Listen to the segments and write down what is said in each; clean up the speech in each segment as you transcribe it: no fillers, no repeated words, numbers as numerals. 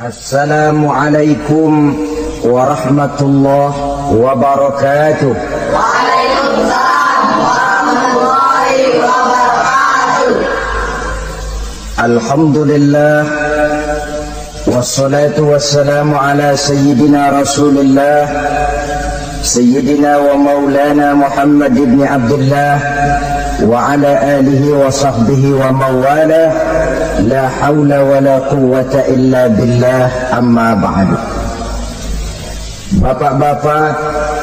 Assalamualaikum warahmatullahi wabarakatuh. Waalaikumsalam warahmatullahi wabarakatuh. Alhamdulillah wassalatu wassalamu ala sayyidina Rasulillah sayyidina wa maulana Muhammad ibn Abdullah wa ala alihi wa sahbihi wa mawala. La hawla wa la quwwata illa billah, amma ba'du. Bapak-bapak,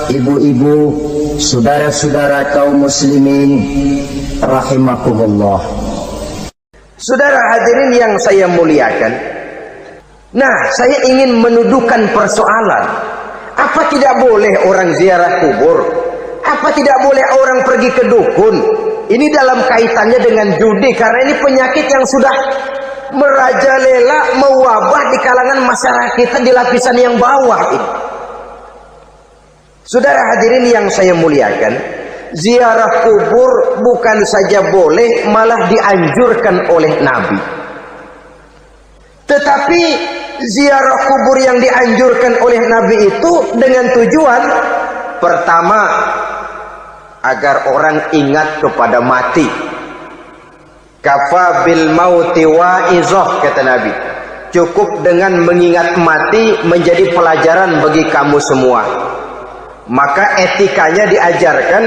ibu-ibu, saudara-saudara kaum muslimin rahimakumullah. Saudara hadirin yang saya muliakan, nah saya ingin menuduhkan persoalan. Apa tidak boleh orang ziarah kubur? Apa tidak boleh orang pergi ke dukun? Ini dalam kaitannya dengan judi, karena ini penyakit yang sudah merajalela, mewabah di kalangan masyarakat kita di lapisan yang bawah ini. Saudara hadirin yang saya muliakan, ziarah kubur bukan saja boleh, malah dianjurkan oleh Nabi. Tetapi ziarah kubur yang dianjurkan oleh Nabi itu dengan tujuan pertama, agar orang ingat kepada mati. Kafa bil mauti wa'izah, kata Nabi. Cukup dengan mengingat mati menjadi pelajaran bagi kamu semua. Maka etikanya diajarkan,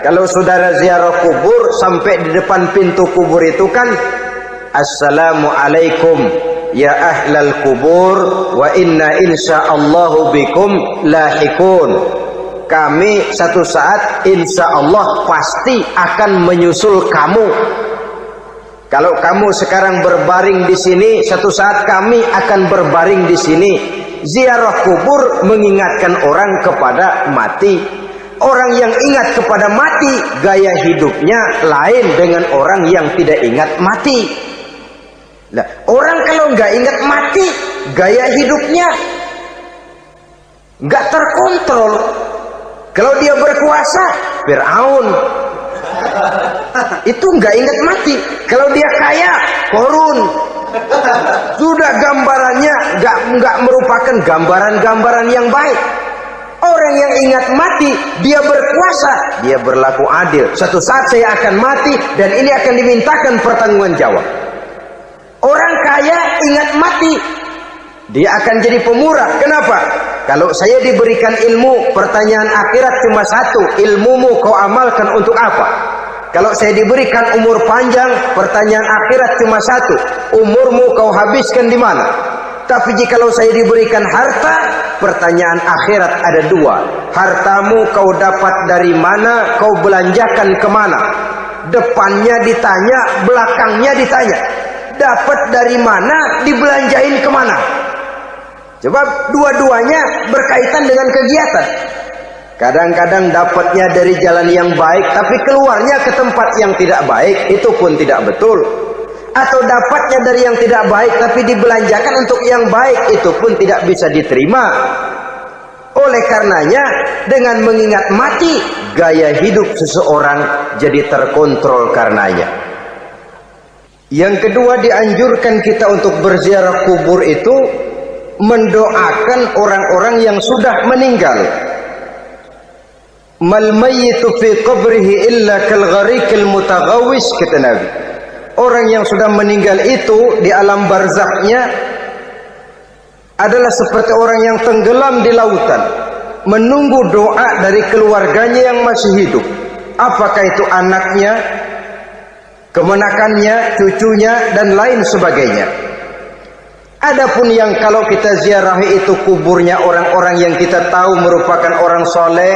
kalau saudara ziarah kubur, sampai di depan pintu kubur itu kan, Assalamualaikum ya ahlal kubur wa inna insyaallahu bikum lahikun. Kami satu saat insya Allah pasti akan menyusul kamu. Kalau kamu sekarang berbaring di sini, satu saat kami akan berbaring di sini. Ziarah kubur mengingatkan orang kepada mati. Orang yang ingat kepada mati, gaya hidupnya lain dengan orang yang tidak ingat mati. Nah, orang kalau nggak ingat mati, gaya hidupnya nggak terkontrol. Kalau dia berkuasa, Fir'aun. Itu nggak ingat mati. Kalau dia kaya, Korun. Sudah gambarannya nggak merupakan gambaran-gambaran yang baik. Orang yang ingat mati, dia berkuasa, dia berlaku adil. Suatu saat saya akan mati dan ini akan dimintakan pertanggungan jawab. Orang kaya ingat mati, dia akan jadi pemurah. Kenapa? Kalau saya diberikan ilmu, pertanyaan akhirat cuma satu, ilmumu kau amalkan untuk apa? Kalau saya diberikan umur panjang, pertanyaan akhirat cuma satu, umurmu kau habiskan di mana? Tapi jikalau saya diberikan harta, pertanyaan akhirat ada dua, hartamu kau dapat dari mana, kau belanjakan kemana? Depannya ditanya, belakangnya ditanya. Dapat dari mana, dibelanjain kemana? Sebab dua-duanya berkaitan dengan kegiatan. Kadang-kadang dapatnya dari jalan yang baik, tapi keluarnya ke tempat yang tidak baik, itu pun tidak betul. Atau dapatnya dari yang tidak baik, tapi dibelanjakan untuk yang baik, itu pun tidak bisa diterima. Oleh karenanya, dengan mengingat mati, gaya hidup seseorang jadi terkontrol karenanya. Yang kedua, dianjurkan kita untuk berziarah kubur itu mendoakan orang-orang yang sudah meninggal. Mal mayyitu fi qabrihi illa kal gharikil mutaghawis, kata Nabi. Orang yang sudah meninggal itu di alam barzakhnya adalah seperti orang yang tenggelam di lautan, menunggu doa dari keluarganya yang masih hidup. Apakah itu anaknya, kemenakannya, cucunya, dan lain sebagainya. Adapun yang kalau kita ziarahi itu kuburnya orang-orang yang kita tahu merupakan orang soleh,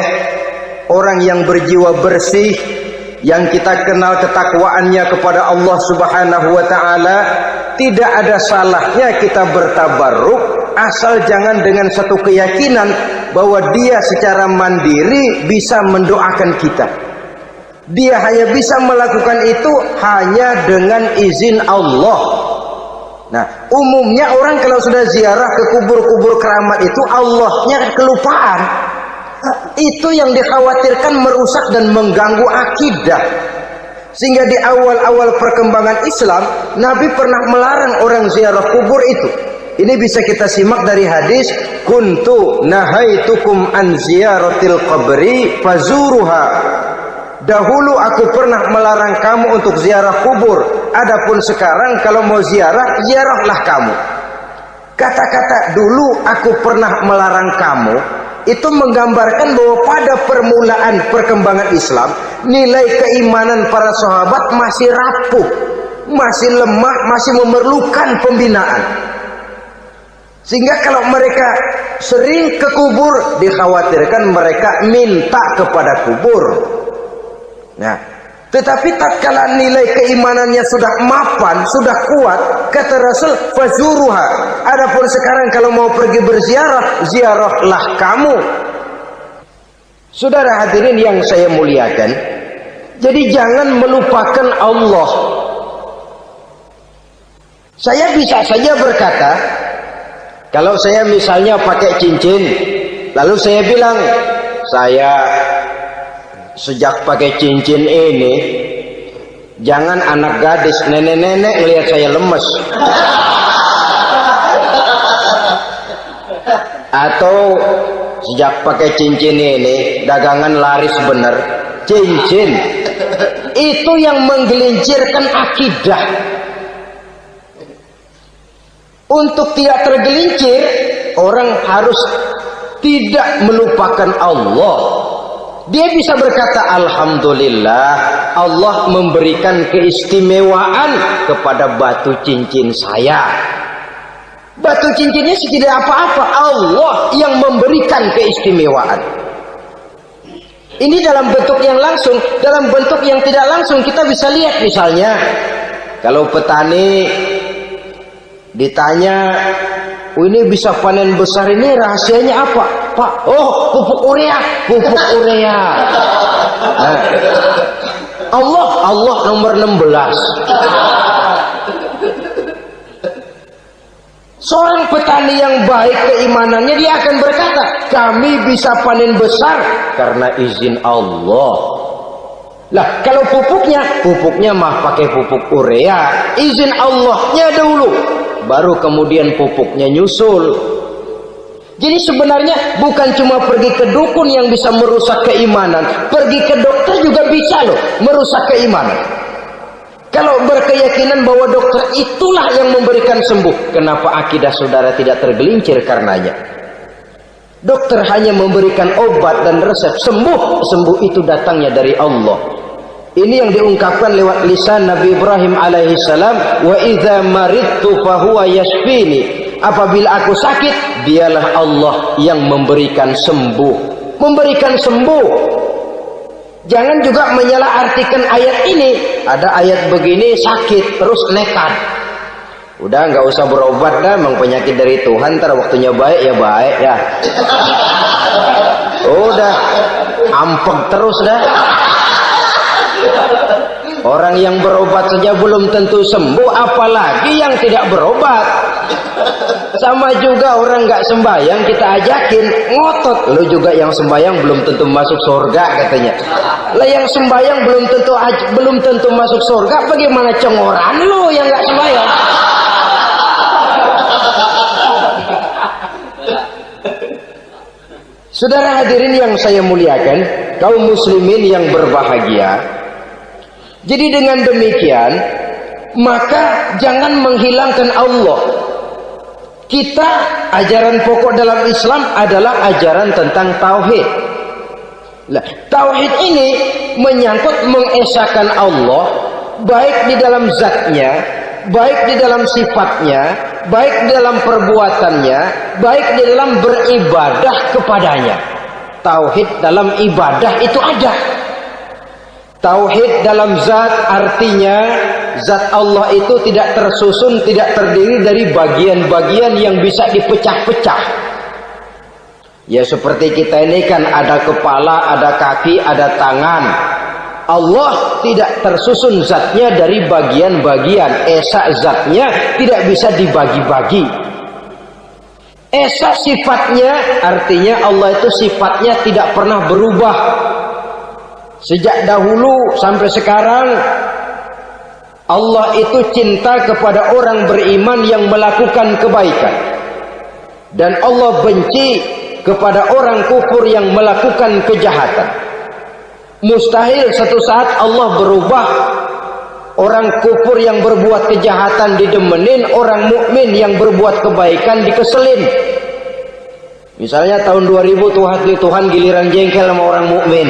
orang yang berjiwa bersih, yang kita kenal ketakwaannya kepada Allah Subhanahu wa ta'ala, tidak ada salahnya kita bertabarruk, asal jangan dengan satu keyakinan bahwa dia secara mandiri bisa mendoakan kita. Dia hanya bisa melakukan itu hanya dengan izin Allah. Nah, umumnya orang kalau sudah ziarah ke kubur-kubur keramat itu, Allahnya kelupaan. Itu yang dikhawatirkan merusak dan mengganggu akidah. Sehingga di awal-awal perkembangan Islam, Nabi pernah melarang orang ziarah kubur itu. Ini bisa kita simak dari hadis, kuntu nahaitukum an ziyaratil qabri fazuruha. Dahulu aku pernah melarang kamu untuk ziarah kubur. Adapun sekarang kalau mau ziarah, ziarahlah kamu. Kata-kata dulu aku pernah melarang kamu itu menggambarkan bahwa pada permulaan perkembangan Islam, nilai keimanan para sahabat masih rapuh, masih lemah, masih memerlukan pembinaan. Sehingga kalau mereka sering ke kubur, dikhawatirkan mereka minta kepada kubur. Nah, tetapi tatkala nilai keimanannya sudah mapan, sudah kuat, kata Rasul, fazuruha. Adapun sekarang kalau mau pergi berziarah, ziarahlah kamu. Saudara hadirin yang saya muliakan, jadi jangan melupakan Allah. Saya bisa saja berkata, kalau saya misalnya pakai cincin, lalu saya bilang, saya sejak pakai cincin ini, jangan anak gadis, nenek-nenek melihat saya lemes. Atau sejak pakai cincin ini, dagangan laris bener. Cincin itu yang menggelincirkan akidah. Untuk tidak tergelincir, orang harus tidak melupakan Allah. Dia bisa berkata, alhamdulillah, Allah memberikan keistimewaan kepada batu cincin saya. Batu cincinnya tidak apa-apa, Allah yang memberikan keistimewaan. Ini dalam bentuk yang langsung. Dalam bentuk yang tidak langsung kita bisa lihat, misalnya kalau petani ditanya, oh ini bisa panen besar ini rahasianya apa? Pak, oh pupuk urea, pupuk urea. Nah, Allah nomor 16. Seorang petani yang baik keimanannya, dia akan berkata, kami bisa panen besar karena izin Allah. Lah kalau pupuknya mah pakai pupuk urea, izin Allahnya dahulu, baru kemudian pupuknya nyusul. Jadi sebenarnya bukan cuma pergi ke dukun yang bisa merusak keimanan, pergi ke dokter juga bisa loh merusak keimanan. Kalau berkeyakinan bahwa dokter itulah yang memberikan sembuh, kenapa akidah saudara tidak tergelincir karenanya? Dokter hanya memberikan obat dan resep, sembuh itu datangnya dari Allah. Ini yang diungkapkan lewat lisan Nabi Ibrahim alaihissalam, wa idza maridtu fahuwa yashfini. Apabila aku sakit, dialah Allah yang memberikan sembuh. Memberikan sembuh. Jangan juga menyalahartikan ayat ini. Ada ayat begini sakit terus nekat. Udah nggak usah berobat dah, memang penyakit dari Tuhan, ntar waktunya baik ya baik ya. Udah ampek terus dah. Orang yang berobat saja belum tentu sembuh, apalagi yang tidak berobat. Sama juga orang nggak sembahyang kita ajakin ngotot, lu juga yang sembahyang belum tentu masuk surga katanya. Lah yang sembahyang belum tentu masuk surga, bagaimana cengoran lu yang nggak sembahyang? Saudara hadirin yang saya muliakan, kaum muslimin yang berbahagia. Jadi dengan demikian, maka jangan menghilangkan Allah. Kita, ajaran pokok dalam Islam adalah ajaran tentang tauhid. Nah, tauhid ini menyangkut mengesahkan Allah, baik di dalam zatnya, baik di dalam sifatnya, baik di dalam perbuatannya, baik di dalam beribadah kepadanya. Tauhid dalam ibadah itu ada. Tauhid dalam zat artinya zat Allah itu tidak tersusun, tidak terdiri dari bagian-bagian yang bisa dipecah-pecah. Ya seperti kita ini kan ada kepala, ada kaki, ada tangan. Allah tidak tersusun zatnya dari bagian-bagian. Esa zatnya tidak bisa dibagi-bagi. Esa sifatnya artinya Allah itu sifatnya tidak pernah berubah. Sejak dahulu sampai sekarang Allah itu cinta kepada orang beriman yang melakukan kebaikan. Dan Allah benci kepada orang kufur yang melakukan kejahatan. Mustahil satu saat Allah berubah. Orang kufur yang berbuat kejahatan didemenin, orang mukmin yang berbuat kebaikan dikeselin. Misalnya tahun 2000 Tuhan giliran jengkel sama orang mukmin.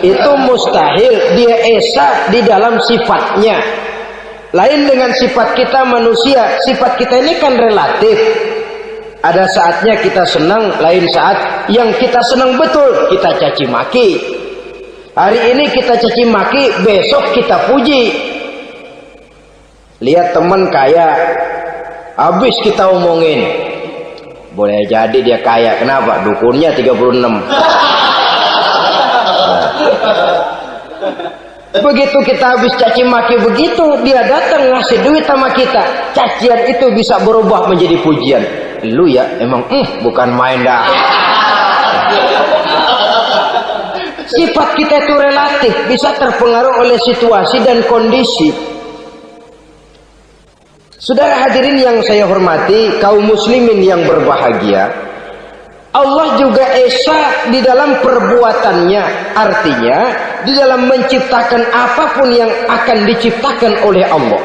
Itu mustahil, dia esa di dalam sifatnya. Lain dengan sifat kita manusia. Sifat kita ini kan relatif. Ada saatnya kita senang, lain saat yang kita senang betul kita caci maki. Hari ini kita caci maki, besok kita puji. Lihat teman kaya, habis kita omongin, boleh jadi dia kaya. Kenapa? Dukunnya 36. Begitu kita habis caci maki begitu, dia datang ngasih duit sama kita. Cacian itu bisa berubah menjadi pujian. Lu ya emang bukan main dah. Sifat kita itu relatif, bisa terpengaruh oleh situasi dan kondisi. Saudara hadirin yang saya hormati, kaum muslimin yang berbahagia, Allah juga esa di dalam perbuatannya. Artinya di dalam menciptakan apapun yang akan diciptakan oleh Allah,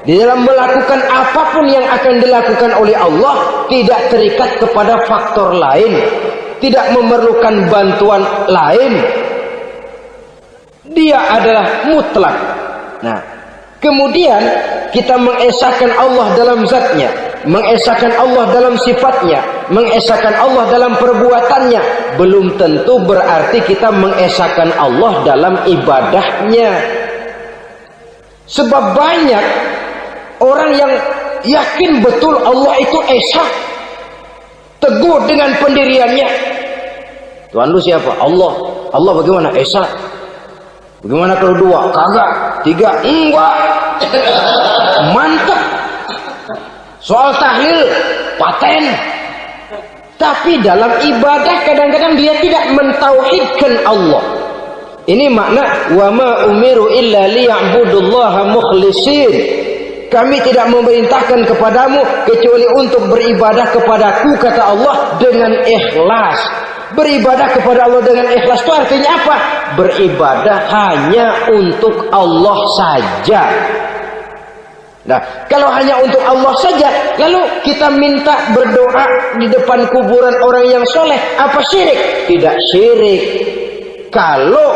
di dalam melakukan apapun yang akan dilakukan oleh Allah, tidak terikat kepada faktor lain, tidak memerlukan bantuan lain. Dia adalah mutlak. Nah, kemudian kita mengesahkan Allah dalam zatnya, mengesahkan Allah dalam sifatnya, mengesahkan Allah dalam perbuatannya. Belum tentu berarti kita mengesahkan Allah dalam ibadahnya. Sebab banyak orang yang yakin betul Allah itu esa, teguh dengan pendiriannya. Tuhan lu siapa? Allah. Allah bagaimana? Esa. Bagaimana kalau 2? Kagak. 3? Enggak. Mantap. Soal tahlil paten. Tapi dalam ibadah kadang-kadang dia tidak mentauhidkan Allah. Ini makna wa ma umiru illa liya'budullaha mukhlisin. Kami tidak memerintahkan kepadamu kecuali untuk beribadah kepadaku, kata Allah, dengan ikhlas. Beribadah kepada Allah dengan ikhlas itu artinya apa? Beribadah hanya untuk Allah saja. Nah, kalau hanya untuk Allah saja, lalu kita minta berdoa di depan kuburan orang yang soleh, apa syirik? Tidak syirik. Kalau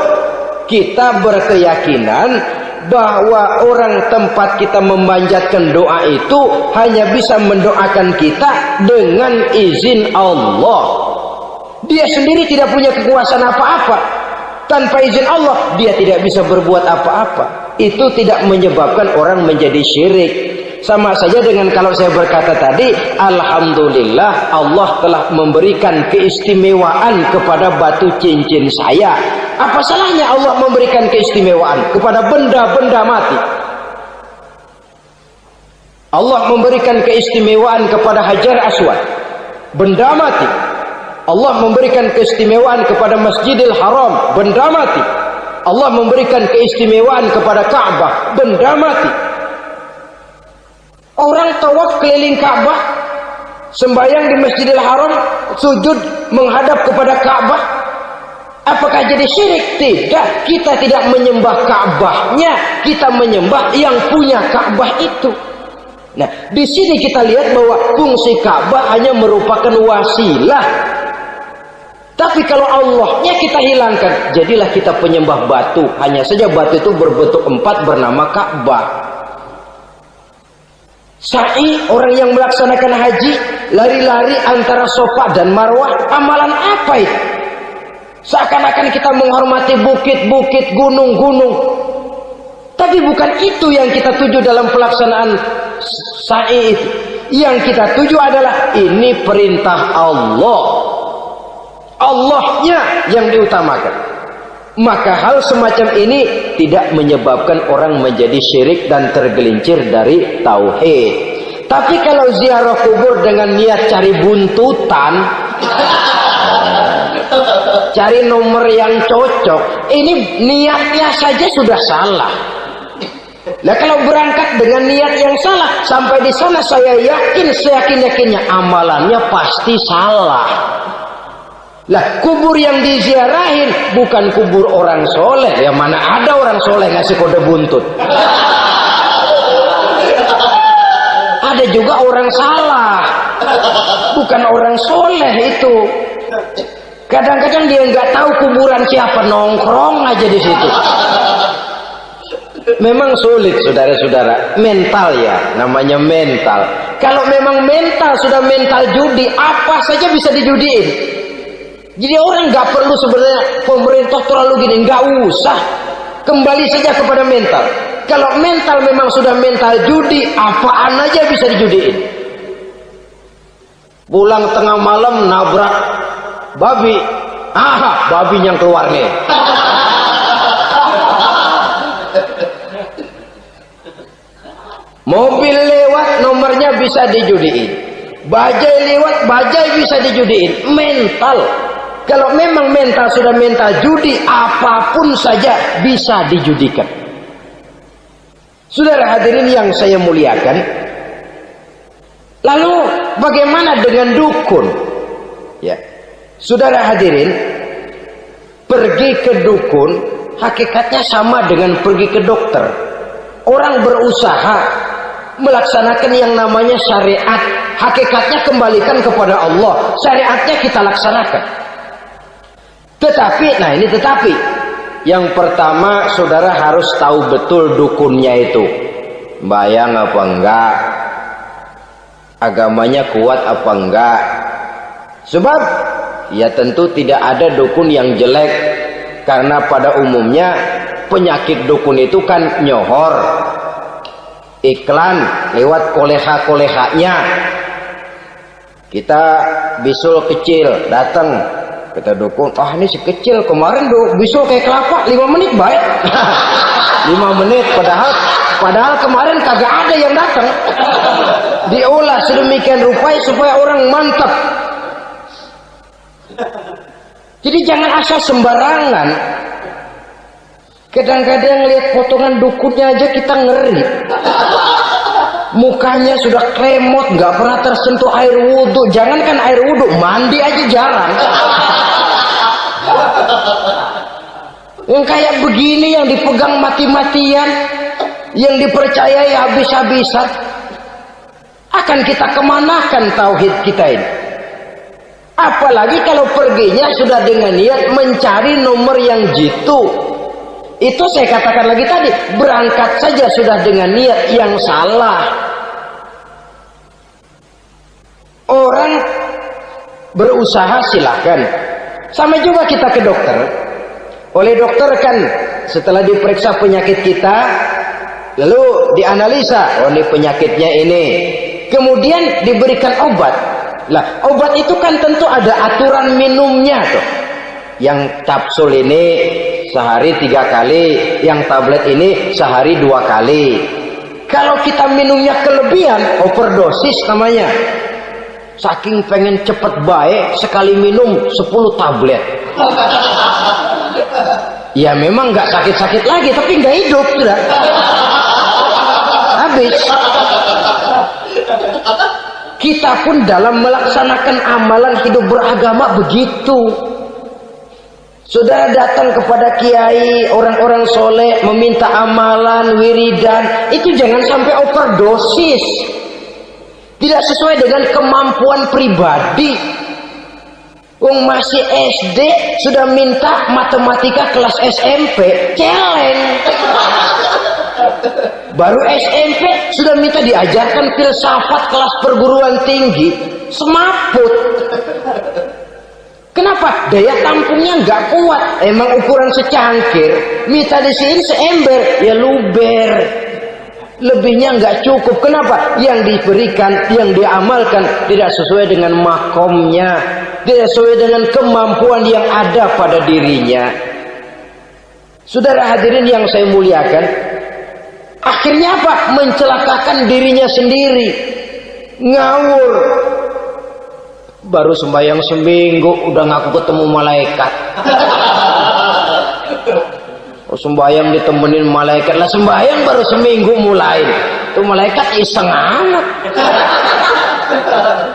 kita berkeyakinan bahwa orang tempat kita memanjatkan doa itu hanya bisa mendoakan kita dengan izin Allah. Dia sendiri tidak punya kekuasaan apa-apa. Tanpa izin Allah, dia tidak bisa berbuat apa-apa. Itu tidak menyebabkan orang menjadi syirik. Sama saja dengan kalau saya berkata tadi, alhamdulillah Allah telah memberikan keistimewaan kepada batu cincin saya. Apa salahnya Allah memberikan keistimewaan kepada benda-benda mati? Allah memberikan keistimewaan kepada Hajar Aswad, benda mati. Allah memberikan keistimewaan kepada Masjidil Haram, benda mati. Allah memberikan keistimewaan kepada Ka'bah, benda mati. Orang tawaf keliling Ka'bah, sembahyang di Masjidil Haram, sujud menghadap kepada Ka'bah. Apakah jadi syirik? Tidak. Kita tidak menyembah Ka'bahnya, kita menyembah yang punya Ka'bah itu. Nah, di sini kita lihat bahwa fungsi Ka'bah hanya merupakan wasilah. Tapi kalau Allahnya kita hilangkan, jadilah kita penyembah batu. Hanya saja batu itu berbentuk 4 bernama Ka'bah. Sa'i, orang yang melaksanakan haji, lari-lari antara Safa dan Marwah, amalan apa itu? Seakan-akan kita menghormati bukit-bukit, gunung-gunung. Tapi bukan itu yang kita tuju dalam pelaksanaan sa'i itu. Yang kita tuju adalah ini perintah Allah. Allahnya yang diutamakan. Maka hal semacam ini tidak menyebabkan orang menjadi syirik dan tergelincir dari tauhid. Tapi kalau ziarah kubur dengan niat cari buntutan, cari nomor yang cocok, ini niatnya saja sudah salah. Nah kalau berangkat dengan niat yang salah, sampai di sana saya yakin, seyakin-yakinnya amalannya pasti salah. Lah kubur yang diziarahin bukan kubur orang soleh. Ya mana ada orang soleh ngasih kode buntut. Ada juga orang salah, bukan orang soleh itu. Kadang-kadang dia nggak tahu kuburan siapa, nongkrong aja di situ. Memang sulit saudara-saudara, mental ya, namanya mental. Kalau memang mental sudah mental judi, apa saja bisa dijudiin. Jadi orang nggak perlu sebenarnya pemerintah terlalu gini, nggak usah. Kembali saja kepada mental. Kalau mental memang sudah mental judi, apaan aja bisa dijudiin. Pulang tengah malam nabrak babi, babi yang keluar nih. Mobil lewat nomornya bisa dijudiin. Bajai lewat bajai bisa dijudiin. Mental. Kalau memang mental sudah mental judi, apapun saja bisa dijudikan. Saudara hadirin yang saya muliakan, lalu bagaimana dengan dukun? Ya, saudara hadirin, pergi ke dukun hakikatnya sama dengan pergi ke dokter. Orang berusaha melaksanakan yang namanya syariat, hakikatnya kembalikan kepada Allah. Syariatnya kita laksanakan. Tetapi, nah ini tetapi, yang pertama saudara harus tahu betul dukunnya itu bayang apa enggak, agamanya kuat apa enggak. Sebab ya tentu tidak ada dukun yang jelek, karena pada umumnya penyakit dukun itu kan nyohor, iklan lewat koleha-kolehanya. Kita bisul kecil datang, kata dukun, ini si kecil kemarin bisul kayak kelapa 5 menit baik. 5 menit padahal kemarin kagak ada yang datang. Diolah sedemikian rupa supaya orang mantap. Jadi jangan asal sembarangan. Kadang-kadang lihat potongan dukunnya aja kita ngeri. Mukanya sudah kremot, nggak pernah tersentuh air wudhu. Jangankan air wudhu, mandi aja jarang. Yang kayak begini yang dipegang mati-matian, yang dipercayai habis-habisan, akan kita kemanakan tauhid kita ini? Apalagi kalau perginya sudah dengan niat mencari nomor yang jitu. Itu saya katakan lagi tadi, berangkat saja sudah dengan niat yang salah. Orang berusaha silahkan. Sama juga kita ke dokter. Oleh dokter kan setelah diperiksa penyakit kita, lalu dianalisa, oh ini penyakitnya ini. Kemudian diberikan obat. Lah, obat itu kan tentu ada aturan minumnya tuh. Yang kapsul ini sehari 3 kali, yang tablet ini sehari 2 kali. Kalau kita minumnya kelebihan, overdosis namanya. Saking pengen cepet baik, sekali minum 10 tablet. Ya memang nggak sakit-sakit lagi, tapi nggak hidup sudah. Habis. Kita pun dalam melaksanakan amalan hidup beragama begitu. Saudara datang kepada kiai, orang-orang soleh, meminta amalan, wiridan, itu jangan sampai overdosis. Tidak sesuai dengan kemampuan pribadi. Masih SD sudah minta matematika kelas SMP, celeng. Baru SMP sudah minta diajarkan filsafat kelas perguruan tinggi, semaput. Kenapa? Daya tampungnya nggak kuat. Emang ukuran secangkir, minta di sini seember, ya luber. Lebihnya nggak cukup. Kenapa? Yang diberikan, yang diamalkan tidak sesuai dengan makomnya, tidak sesuai dengan kemampuan yang ada pada dirinya. Saudara hadirin yang saya muliakan, akhirnya apa? Mencelakakan dirinya sendiri, ngawur. Baru sembahyang seminggu udah ngaku ketemu malaikat. sembahyang ditemenin malaikat lah, sembahyang baru seminggu mulai, tuh malaikat iseng amat.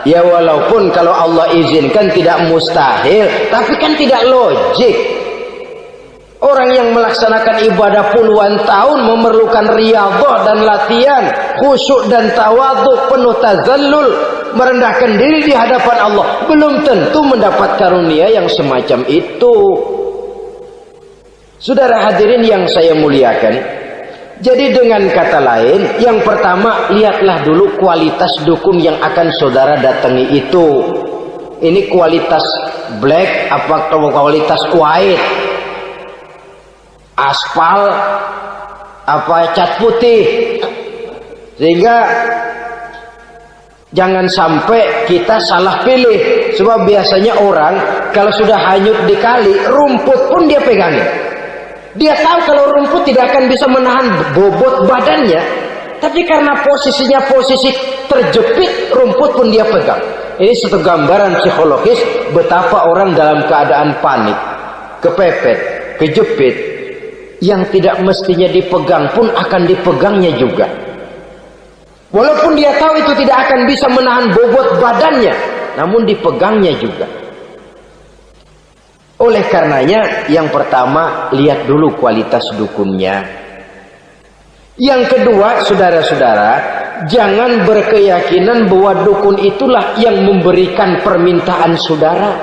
Ya walaupun kalau Allah izinkan tidak mustahil, tapi kan tidak logik. Orang yang melaksanakan ibadah puluhan tahun memerlukan riyadhah dan latihan, khusyuk dan tawadhu, penuh tazallul, merendahkan diri di hadapan Allah, belum tentu mendapat karunia yang semacam itu. Saudara hadirin yang saya muliakan, jadi dengan kata lain, yang pertama, lihatlah dulu kualitas dukun yang akan saudara datangi itu. Ini kualitas black apa kualitas white? Aspal apa cat putih? Sehingga jangan sampai kita salah pilih. Sebab biasanya orang kalau sudah hanyut di kali, rumput pun dia pegangin. Dia tahu kalau rumput tidak akan bisa menahan bobot badannya, tapi karena posisinya posisi terjepit, rumput pun dia pegang. Ini satu gambaran psikologis betapa orang dalam keadaan panik, kepepet, kejepit, yang tidak mestinya dipegang pun akan dipegangnya juga. Walaupun dia tahu itu tidak akan bisa menahan bobot badannya, namun dipegangnya juga. Oleh karenanya, yang pertama, lihat dulu kualitas dukunnya. Yang kedua, saudara-saudara, jangan berkeyakinan bahwa dukun itulah yang memberikan permintaan saudara.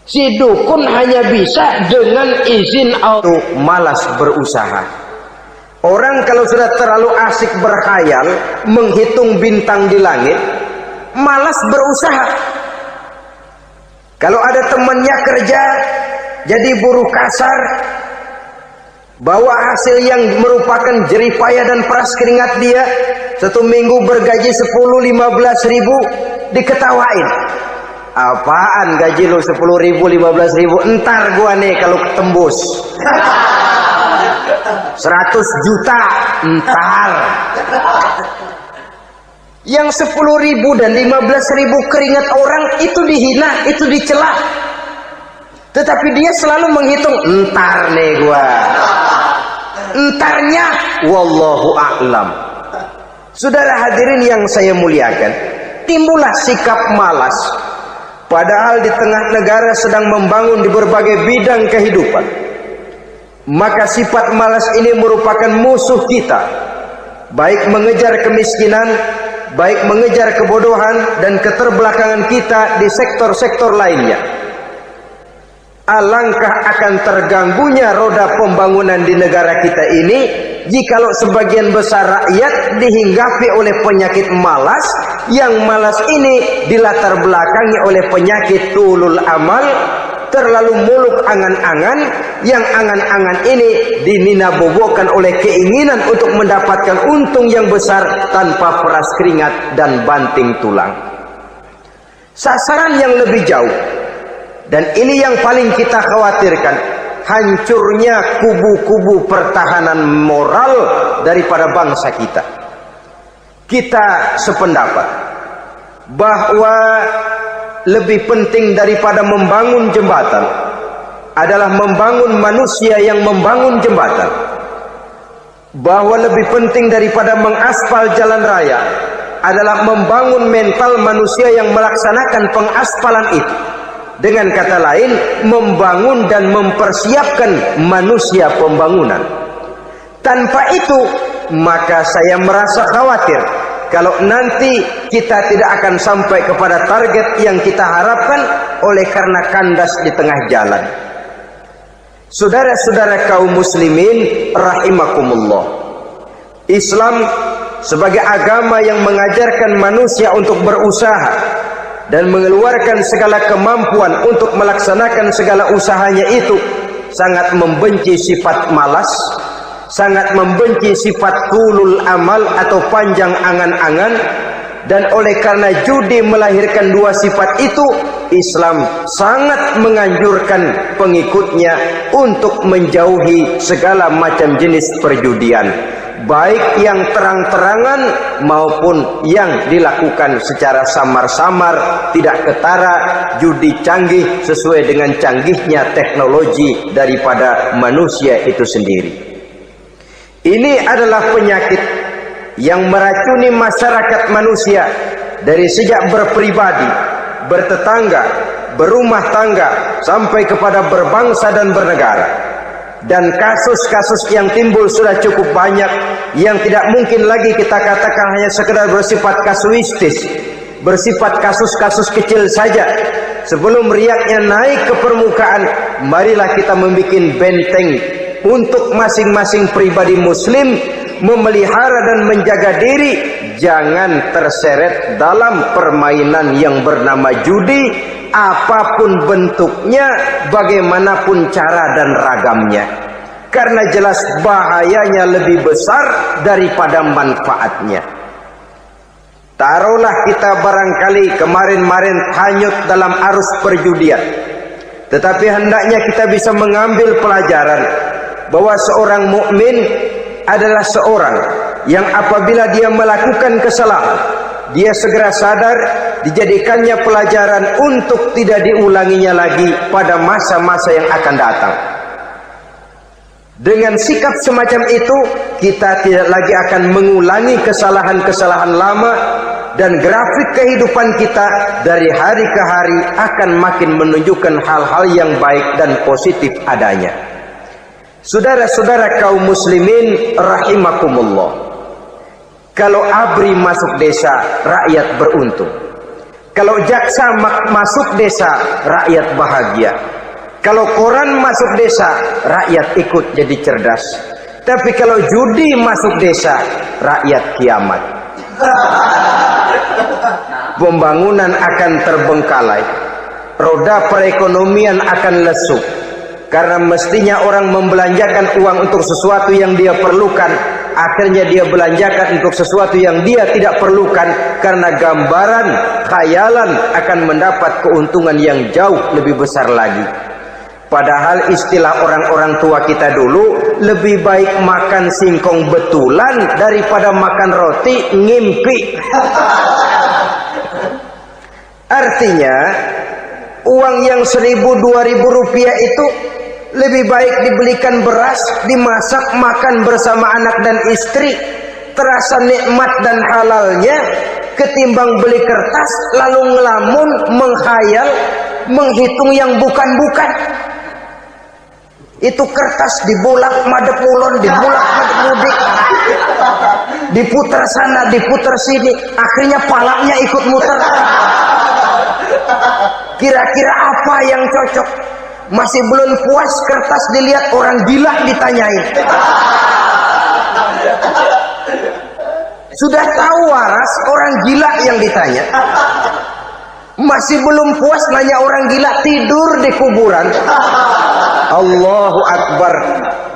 Si dukun hanya bisa dengan izin Allah. Malas berusaha. Orang kalau sudah terlalu asik berkhayal, menghitung bintang di langit, malas berusaha. Kalau ada temannya kerja jadi buruh kasar, bawa hasil yang merupakan jeripaya dan peras keringat dia, satu minggu bergaji 10-15 ribu, diketawain. Apaan gaji lu 10 ribu 15 ribu? Entar gua nih kalau tembus 100 juta entar. Yang 10.000 dan 15.000 keringat orang itu dihina, itu dicela. Tetapi dia selalu menghitung, entar nih gua. Entarnya wallahu a'lam. Saudara hadirin yang saya muliakan, timbullah sikap malas. Padahal di tengah negara sedang membangun di berbagai bidang kehidupan. Maka sifat malas ini merupakan musuh kita. Baik mengejar kemiskinan, baik mengejar kebodohan dan keterbelakangan kita di sektor-sektor lainnya. Alangkah akan terganggunya roda pembangunan di negara kita ini jikalau sebagian besar rakyat dihinggapi oleh penyakit malas, yang malas ini dilatar belakangi oleh penyakit tulul amal, terlalu muluk angan-angan, yang angan-angan ini dininabobokan oleh keinginan untuk mendapatkan untung yang besar tanpa peras keringat dan banting tulang. Sasaran yang lebih jauh, dan ini yang paling kita khawatirkan, hancurnya kubu-kubu pertahanan moral daripada bangsa kita. Kita sependapat bahwa lebih penting daripada membangun jembatan adalah membangun manusia yang membangun jembatan. Bahwa lebih penting daripada mengaspal jalan raya adalah membangun mental manusia yang melaksanakan pengaspalan itu. Dengan kata lain, membangun dan mempersiapkan manusia pembangunan. Tanpa itu, maka saya merasa khawatir kalau nanti kita tidak akan sampai kepada target yang kita harapkan oleh karena kandas di tengah jalan. Saudara-saudara kaum muslimin rahimakumullah, Islam sebagai agama yang mengajarkan manusia untuk berusaha dan mengeluarkan segala kemampuan untuk melaksanakan segala usahanya itu, sangat membenci sifat malas, sangat membenci sifat tulul amal atau panjang angan-angan. Dan oleh karena judi melahirkan dua sifat itu, Islam sangat menganjurkan pengikutnya untuk menjauhi segala macam jenis perjudian. baik yang terang-terangan maupun yang dilakukan secara samar-samar, tidak ketara, judi canggih sesuai dengan canggihnya teknologi daripada manusia itu sendiri. Ini adalah penyakit yang meracuni masyarakat manusia dari sejak berpribadi, bertetangga, berumah tangga, sampai kepada berbangsa dan bernegara. Dan kasus-kasus yang timbul sudah cukup banyak, yang tidak mungkin lagi kita katakan hanya sekedar bersifat kasuistis, bersifat kasus-kasus kecil saja. Sebelum riaknya naik ke permukaan, marilah kita membuat benteng untuk masing-masing pribadi muslim memelihara dan menjaga diri, jangan terseret dalam permainan yang bernama judi, apapun bentuknya, bagaimanapun cara dan ragamnya. Karena jelas bahayanya lebih besar daripada manfaatnya. Taruhlah kita barangkali kemarin-marin hanyut dalam arus perjudian, tetapi hendaknya kita bisa mengambil pelajaran bahwa seorang mukmin adalah seorang yang apabila dia melakukan kesalahan, dia segera sadar, dijadikannya pelajaran untuk tidak diulanginya lagi pada masa-masa yang akan datang. Dengan sikap semacam itu, kita tidak lagi akan mengulangi kesalahan-kesalahan lama, dan grafik kehidupan kita dari hari ke hari akan makin menunjukkan hal-hal yang baik dan positif adanya. Saudara-saudara kaum muslimin rahimakumullah, kalau ABRI masuk desa, rakyat beruntung. Kalau jaksa masuk desa, rakyat bahagia. Kalau koran masuk desa, rakyat ikut jadi cerdas. Tapi kalau judi masuk desa, rakyat kiamat. Pembangunan akan terbengkalai, roda perekonomian akan lesu. Karena mestinya orang membelanjakan uang untuk sesuatu yang dia perlukan, akhirnya dia belanjakan untuk sesuatu yang dia tidak perlukan, karena gambaran, khayalan akan mendapat keuntungan yang jauh lebih besar lagi. Padahal istilah orang-orang tua kita dulu, lebih baik makan singkong betulan daripada makan roti ngimpi. Artinya uang yang 1.000-2.000 rupiah itu lebih baik dibelikan beras, dimasak, makan bersama anak dan istri, terasa nikmat dan halalnya, ketimbang beli kertas lalu ngelamun, menghayal, menghitung yang bukan-bukan. Itu kertas dibolak madep ulon, dibolak madep mudik, diputar sana, diputar sini, akhirnya palanya ikut muter. Kira-kira apa yang cocok? Masih belum puas, kertas dilihat, orang gila ditanyain. Sudah tahu waras, orang gila yang ditanya. Masih belum puas, nanya orang gila, tidur di kuburan. Allahu Akbar.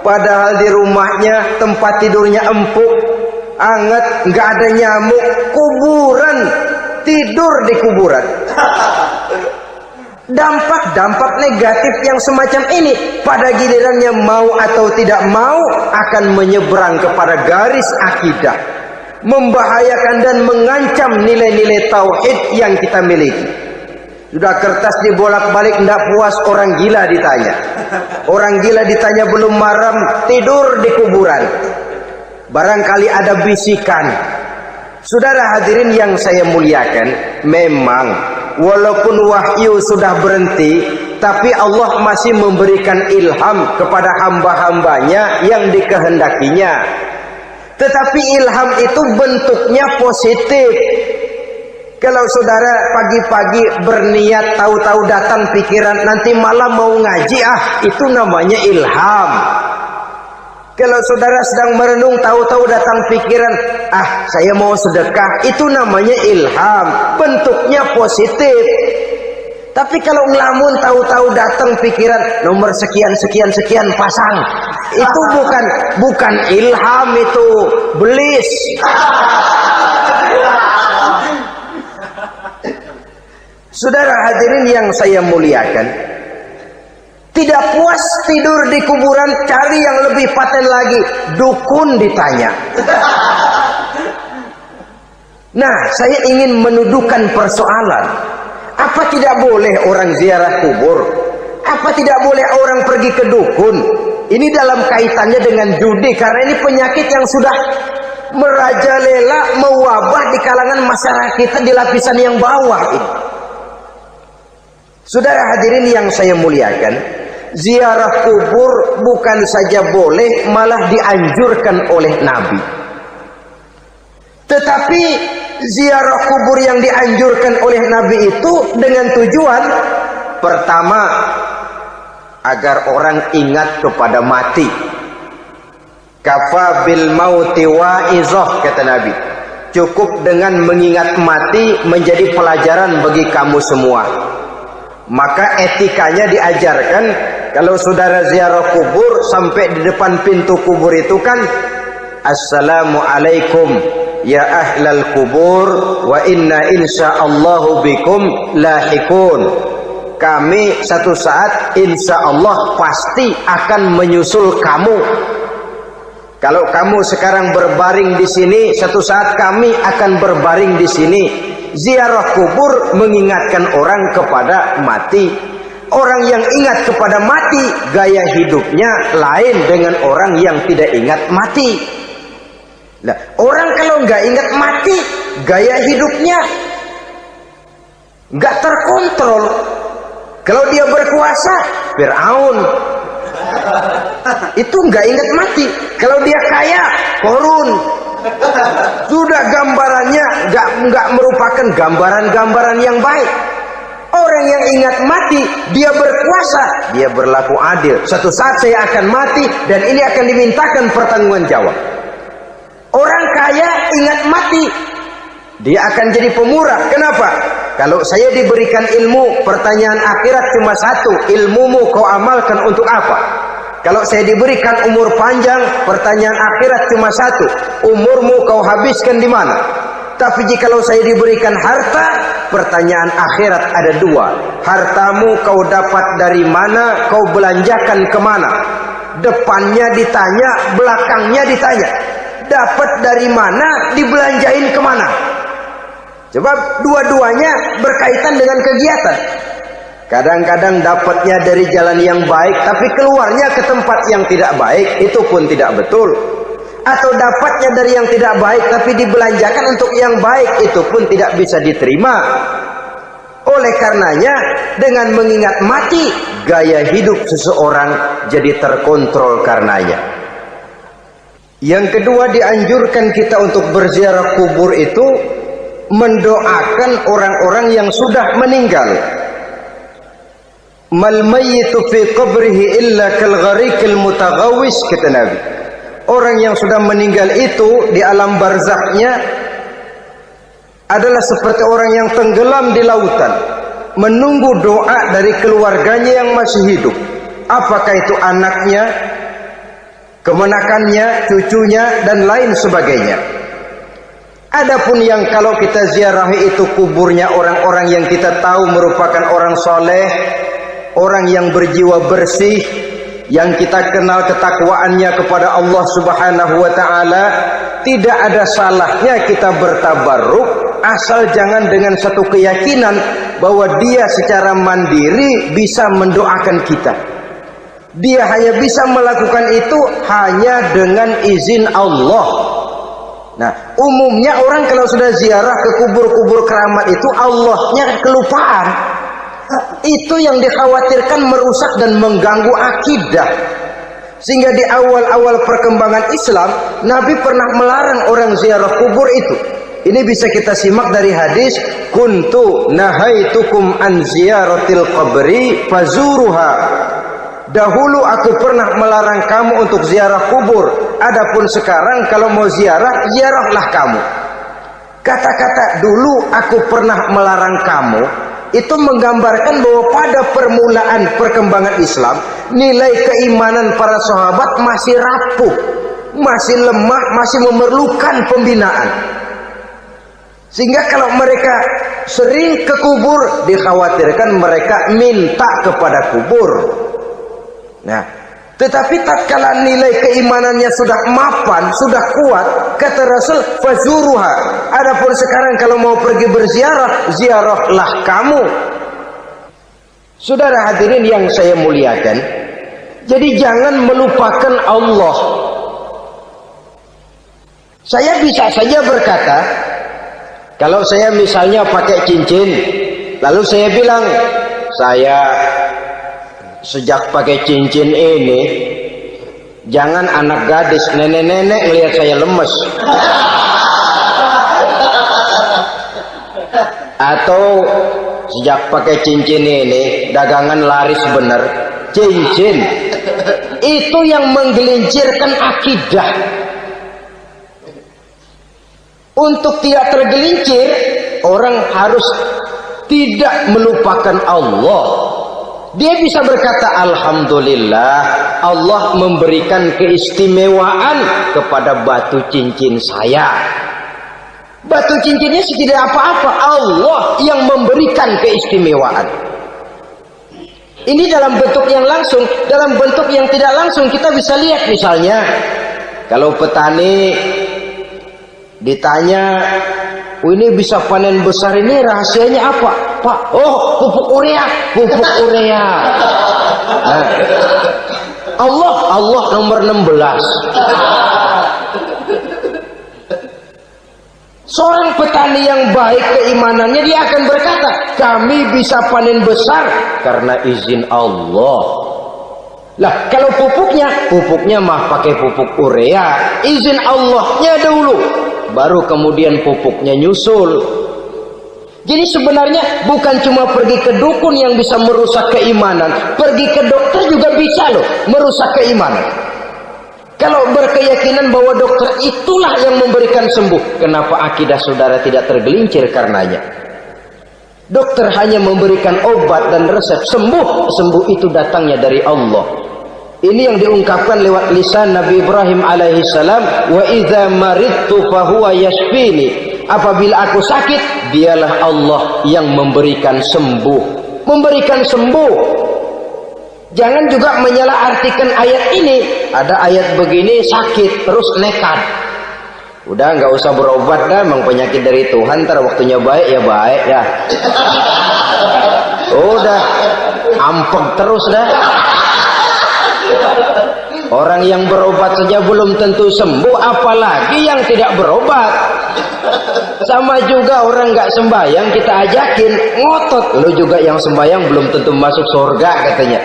Padahal di rumahnya tempat tidurnya empuk, anget, nggak ada nyamuk. Kuburan, tidur di kuburan. Dampak-dampak negatif yang semacam ini pada gilirannya mau atau tidak mau akan menyeberang kepada garis akidah, membahayakan dan mengancam nilai-nilai tauhid yang kita miliki. Sudah kertas dibolak-balik, tidak puas, orang gila ditanya. Orang gila ditanya belum maram, tidur di kuburan. Barangkali ada bisikan. Saudara hadirin yang saya muliakan, memang walaupun wahyu sudah berhenti, tapi Allah masih memberikan ilham kepada hamba-hambanya yang dikehendakinya. Tetapi ilham itu bentuknya positif. Kalau saudara pagi-pagi berniat, tahu-tahu datang pikiran nanti malam mau ngaji, itu namanya ilham. Kalau saudara sedang merenung, tahu-tahu datang pikiran, saya mau sedekah, itu namanya ilham, bentuknya positif. Tapi kalau ngelamun, tahu-tahu datang pikiran nomor sekian pasang, itu bukan ilham, itu belis. Saudara hadirin yang saya muliakan, Tidak puas tidur di kuburan, cari yang lebih paten lagi, dukun ditanya. Nah, saya ingin menuduhkan persoalan. Apa tidak boleh orang ziarah kubur? Apa tidak boleh orang pergi ke dukun? Ini dalam kaitannya dengan judi, karena ini penyakit yang sudah merajalela, mewabah di kalangan masyarakat kita di lapisan yang bawah ini. Saudara hadirin yang saya muliakan, ziarah kubur bukan saja boleh, malah dianjurkan oleh Nabi. Tetapi ziarah kubur yang dianjurkan oleh Nabi itu dengan tujuan pertama, agar orang ingat kepada mati. Kafa bil mauti wa'izah, kata Nabi. Cukup dengan mengingat mati menjadi pelajaran bagi kamu semua. Maka etikanya diajarkan, kalau saudara ziarah kubur, sampai di depan pintu kubur itu kan, Assalamualaikum ya ahlal kubur wa inna insyaallahu bikum lahikun. Kami satu saat insya Allah pasti akan menyusul kamu. Kalau kamu sekarang berbaring di sini, satu saat kami akan berbaring di sini. Ziarah kubur mengingatkan orang kepada mati. Orang yang ingat kepada mati, gaya hidupnya lain dengan orang yang tidak ingat mati. Nah, orang kalau nggak ingat mati, gaya hidupnya nggak terkontrol. Kalau dia berkuasa, Fir'aun. Itu nggak ingat mati. Kalau dia kaya, Korun. Sudah gambarannya nggak merupakan gambaran-gambaran yang baik. Orang yang ingat mati, dia berkuasa, dia berlaku adil. Suatu saat saya akan mati dan ini akan dimintakan pertanggunganjawab. Orang kaya ingat mati, dia akan jadi pemurah. Kenapa? Kalau saya diberikan ilmu, pertanyaan akhirat cuma satu, ilmumu kau amalkan untuk apa? Kalau saya diberikan umur panjang, pertanyaan akhirat cuma satu, umurmu kau habiskan di mana? Tapi jikalau saya diberikan harta, pertanyaan akhirat ada dua, hartamu kau dapat dari mana, kau belanjakan kemana? Depannya ditanya, belakangnya ditanya, dapat dari mana, dibelanjain kemana? Sebab dua-duanya berkaitan dengan kegiatan. Kadang-kadang dapatnya dari jalan yang baik, tapi keluarnya ke tempat yang tidak baik, itu pun tidak betul. Atau dapatnya dari yang tidak baik, tapi dibelanjakan untuk yang baik, itu pun tidak bisa diterima. Oleh karenanya, dengan mengingat mati, gaya hidup seseorang jadi terkontrol karenanya. Yang kedua, dianjurkan kita untuk berziarah kubur itu mendoakan orang-orang yang sudah meninggal. Mal mayyitu fi qabrihi illa kal gharikil mutaghawis, kata Nabi. Orang yang sudah meninggal itu di alam barzakhnya adalah seperti orang yang tenggelam di lautan, menunggu doa dari keluarganya yang masih hidup. Apakah itu anaknya, kemenakannya, cucunya, dan lain sebagainya. Adapun yang kalau kita ziarahi itu kuburnya orang-orang yang kita tahu merupakan orang soleh, orang yang berjiwa bersih, yang kita kenal ketakwaannya kepada Allah Subhanahu wa ta'ala, tidak ada salahnya kita bertabarruk, asal jangan dengan satu keyakinan bahwa dia secara mandiri bisa mendoakan kita. Dia hanya bisa melakukan itu hanya dengan izin Allah. Nah, umumnya orang kalau sudah ziarah ke kubur-kubur keramat itu Allahnya kelupaan. Itu yang dikhawatirkan merusak dan mengganggu akidah. Sehingga di awal-awal perkembangan Islam, Nabi pernah melarang orang ziarah kubur itu. Ini bisa kita simak dari hadis, kuntu nahaitukum an ziyaratil qabri fazuruha. Dahulu aku pernah melarang kamu untuk ziarah kubur, adapun sekarang kalau mau ziarah, ziarahlah kamu. Kata-kata dulu aku pernah melarang kamu itu menggambarkan bahwa pada permulaan perkembangan Islam, nilai keimanan para sahabat masih rapuh, masih lemah, masih memerlukan pembinaan. Sehingga kalau mereka sering ke kubur, dikhawatirkan mereka minta kepada kubur. Nah, tetapi tatkala nilai keimanannya sudah mapan, sudah kuat, kata Rasul, fazuruha. Adapun sekarang kalau mau pergi berziarah, ziarahlah kamu. Saudara hadirin yang saya muliakan, jadi jangan melupakan Allah. Saya bisa saja berkata, kalau saya misalnya pakai cincin, lalu saya bilang, saya sejak pakai cincin ini, jangan anak gadis, nenek-nenek ngelihat saya lemes. Atau sejak pakai cincin ini, dagangan laris bener. Cincin itu yang menggelincirkan akidah. Untuk tidak tergelincir, orang harus tidak melupakan Allah. Dia bisa berkata, alhamdulillah, Allah memberikan keistimewaan kepada batu cincin saya. Batu cincinnya tidak apa-apa, Allah yang memberikan keistimewaan. Ini dalam bentuk yang langsung. Dalam bentuk yang tidak langsung kita bisa lihat, misalnya kalau petani ditanya, oh ini bisa panen besar ini rahasianya apa Pak? Oh, pupuk urea. Pupuk urea. Nah, Allah nomor 16. Seorang petani yang baik keimanannya, dia akan berkata, kami bisa panen besar karena izin Allah. Lah, kalau pupuknya mah pakai pupuk urea, izin Allahnya dulu, baru kemudian pupuknya nyusul. Jadi sebenarnya bukan cuma pergi ke dukun yang bisa merusak keimanan, pergi ke dokter juga bisa loh merusak keimanan. Kalau berkeyakinan bahwa dokter itulah yang memberikan sembuh, kenapa akidah saudara tidak tergelincir karenanya? Dokter hanya memberikan obat dan resep, sembuh itu datangnya dari Allah. Ini yang diungkapkan lewat lisan Nabi Ibrahim alaihissalam, wa idza maridtu fahuwa yashfini. Apabila aku sakit, dialah Allah yang memberikan sembuh. Memberikan sembuh. Jangan juga menyalahartikan ayat ini. Ada ayat begini sakit terus nekat. Udah nggak usah berobat dah, memang penyakit dari Tuhan, ntar waktunya baik ya baik ya. Udah ampek terus dah. Orang yang berobat saja belum tentu sembuh, apalagi yang tidak berobat. Sama juga orang nggak sembahyang kita ajakin ngotot, lo juga yang sembahyang belum tentu masuk surga katanya.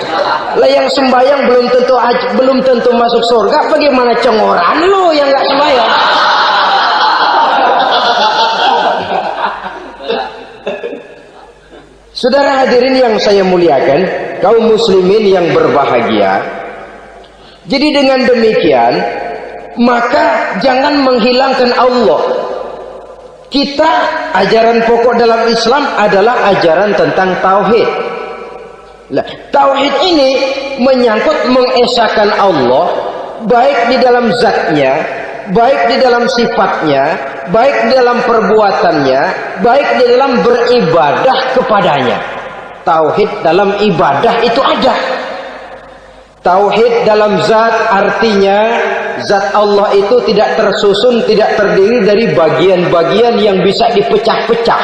Lah yang sembahyang belum tentu masuk surga, bagaimana cengoran lo yang nggak sembahyang? Saudara hadirin yang saya muliakan, kaum muslimin yang berbahagia. Jadi dengan demikian, maka jangan menghilangkan Allah. Kita, ajaran pokok dalam Islam adalah ajaran tentang tauhid. Nah, tauhid ini menyangkut mengesahkan Allah, baik di dalam zatnya, baik di dalam sifatnya, baik di dalam perbuatannya, baik di dalam beribadah kepadanya. Tauhid dalam ibadah itu ada. Tauhid dalam zat artinya zat Allah itu tidak tersusun, tidak terdiri dari bagian-bagian yang bisa dipecah-pecah.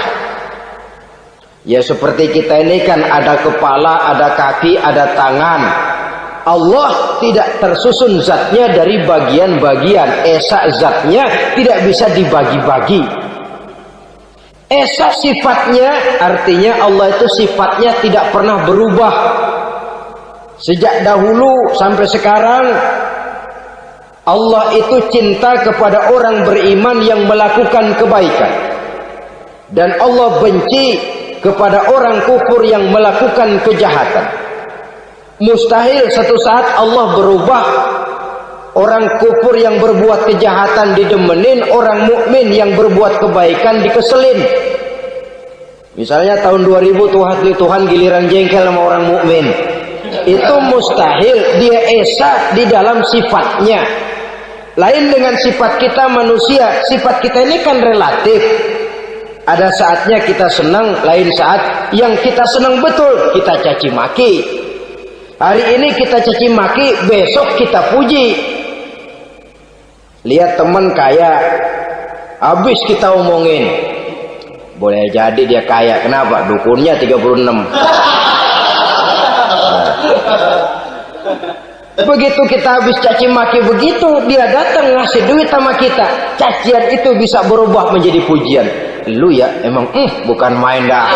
Ya seperti kita ini kan ada kepala, ada kaki, ada tangan. Allah tidak tersusun zatnya dari bagian-bagian. Esa zatnya tidak bisa dibagi-bagi. Esa sifatnya artinya Allah itu sifatnya tidak pernah berubah. Sejak dahulu sampai sekarang, Allah itu cinta kepada orang beriman yang melakukan kebaikan, dan Allah benci kepada orang kufur yang melakukan kejahatan. Mustahil satu saat Allah berubah. Orang kufur yang berbuat kejahatan didemenin, orang mukmin yang berbuat kebaikan dikeselin. Misalnya tahun 2000 Tuhan giliran jengkel sama orang mukmin. Itu mustahil, dia esa di dalam sifatnya. Lain dengan sifat kita manusia. Sifat kita ini kan relatif. Ada saatnya kita senang, lain saat yang kita senang betul kita caci maki. Hari ini kita caci maki, besok kita puji. Lihat teman kaya, habis kita omongin. Boleh jadi dia kaya, kenapa? Dukunnya 36. Begitu kita habis caci maki begitu, dia datang ngasih duit sama kita. Cacian itu bisa berubah menjadi pujian. Lu ya emang bukan main dah.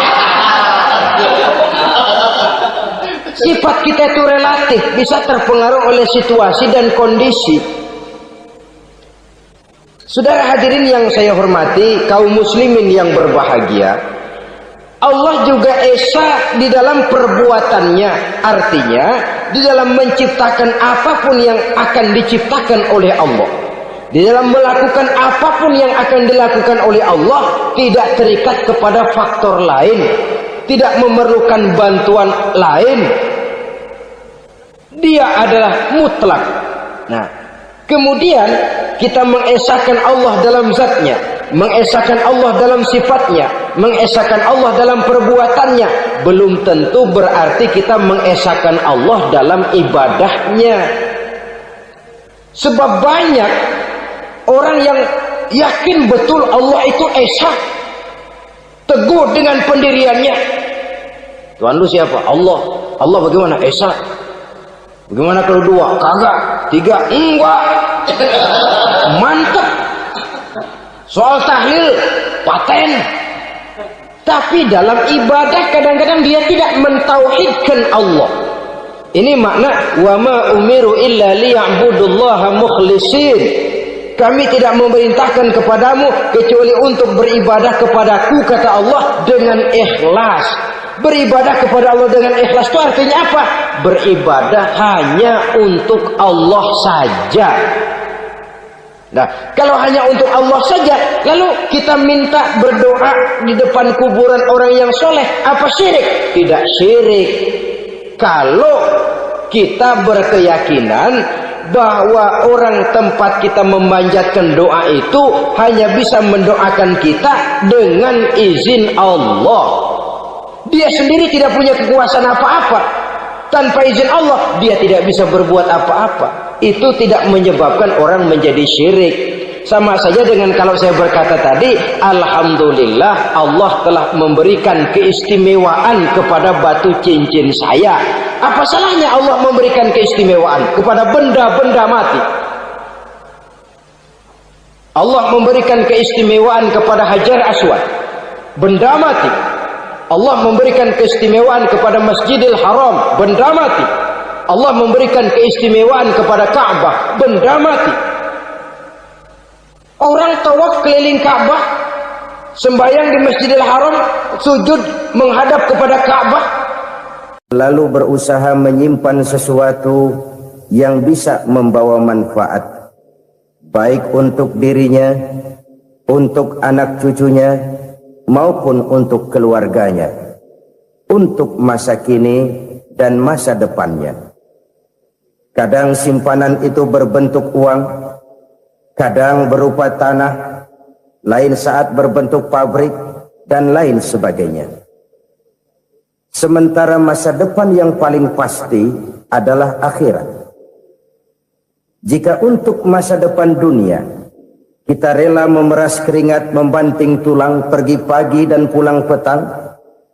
Sifat kita itu relatif, bisa terpengaruh oleh situasi dan kondisi. Saudara hadirin yang saya hormati, kaum muslimin yang berbahagia, Allah juga esa di dalam perbuatannya. Artinya di dalam menciptakan apapun yang akan diciptakan oleh Allah, di dalam melakukan apapun yang akan dilakukan oleh Allah, tidak terikat kepada faktor lain, tidak memerlukan bantuan lain. Dia adalah mutlak. Nah, kemudian kita mengesahkan Allah dalam zatnya, mengesahkan Allah dalam sifatnya, mengesahkan Allah dalam perbuatannya. Belum tentu berarti kita mengesahkan Allah dalam ibadahnya. Sebab banyak orang yang yakin betul Allah itu esa, teguh dengan pendiriannya. Tuhan lu siapa? Allah. Allah bagaimana? Esa. Bagaimana kalau 2? Kagak. 3? Enggak. Mantap. Soal tahlil paten. Tapi dalam ibadah kadang-kadang dia tidak mentauhidkan Allah. Ini makna wa ma umiru illa liya'budullaha mukhlisin. Kami tidak memerintahkan kepadamu kecuali untuk beribadah kepadaku, kata Allah, dengan ikhlas. Beribadah kepada Allah dengan ikhlas itu artinya apa? Beribadah hanya untuk Allah saja. Nah, kalau hanya untuk Allah saja, lalu kita minta berdoa di depan kuburan orang yang soleh, apa syirik? Tidak syirik. Kalau kita berkeyakinan bahwa orang tempat kita memanjatkan doa itu hanya bisa mendoakan kita dengan izin Allah. Dia sendiri tidak punya kekuasaan apa-apa. Tanpa izin Allah, dia tidak bisa berbuat apa-apa. Itu tidak menyebabkan orang menjadi syirik. Sama saja dengan kalau saya berkata tadi, alhamdulillah Allah telah memberikan keistimewaan kepada batu cincin saya. Apa salahnya Allah memberikan keistimewaan kepada benda-benda mati? Allah memberikan keistimewaan kepada Hajar Aswad, benda mati. Allah memberikan keistimewaan kepada Masjidil Haram, benda mati. Allah memberikan keistimewaan kepada Ka'bah, benda mati. Orang tawaf keliling Ka'bah, sembahyang di Masjidil Haram, sujud menghadap kepada Ka'bah, lalu berusaha menyimpan sesuatu yang bisa membawa manfaat, baik untuk dirinya, untuk anak cucunya, maupun untuk keluarganya, untuk masa kini dan masa depannya. Kadang simpanan itu berbentuk uang, kadang berupa tanah, lain saat berbentuk pabrik, dan lain sebagainya. Sementara masa depan yang paling pasti adalah akhirat. Jika untuk masa depan dunia kita rela memeras keringat, membanting tulang, pergi pagi dan pulang petang,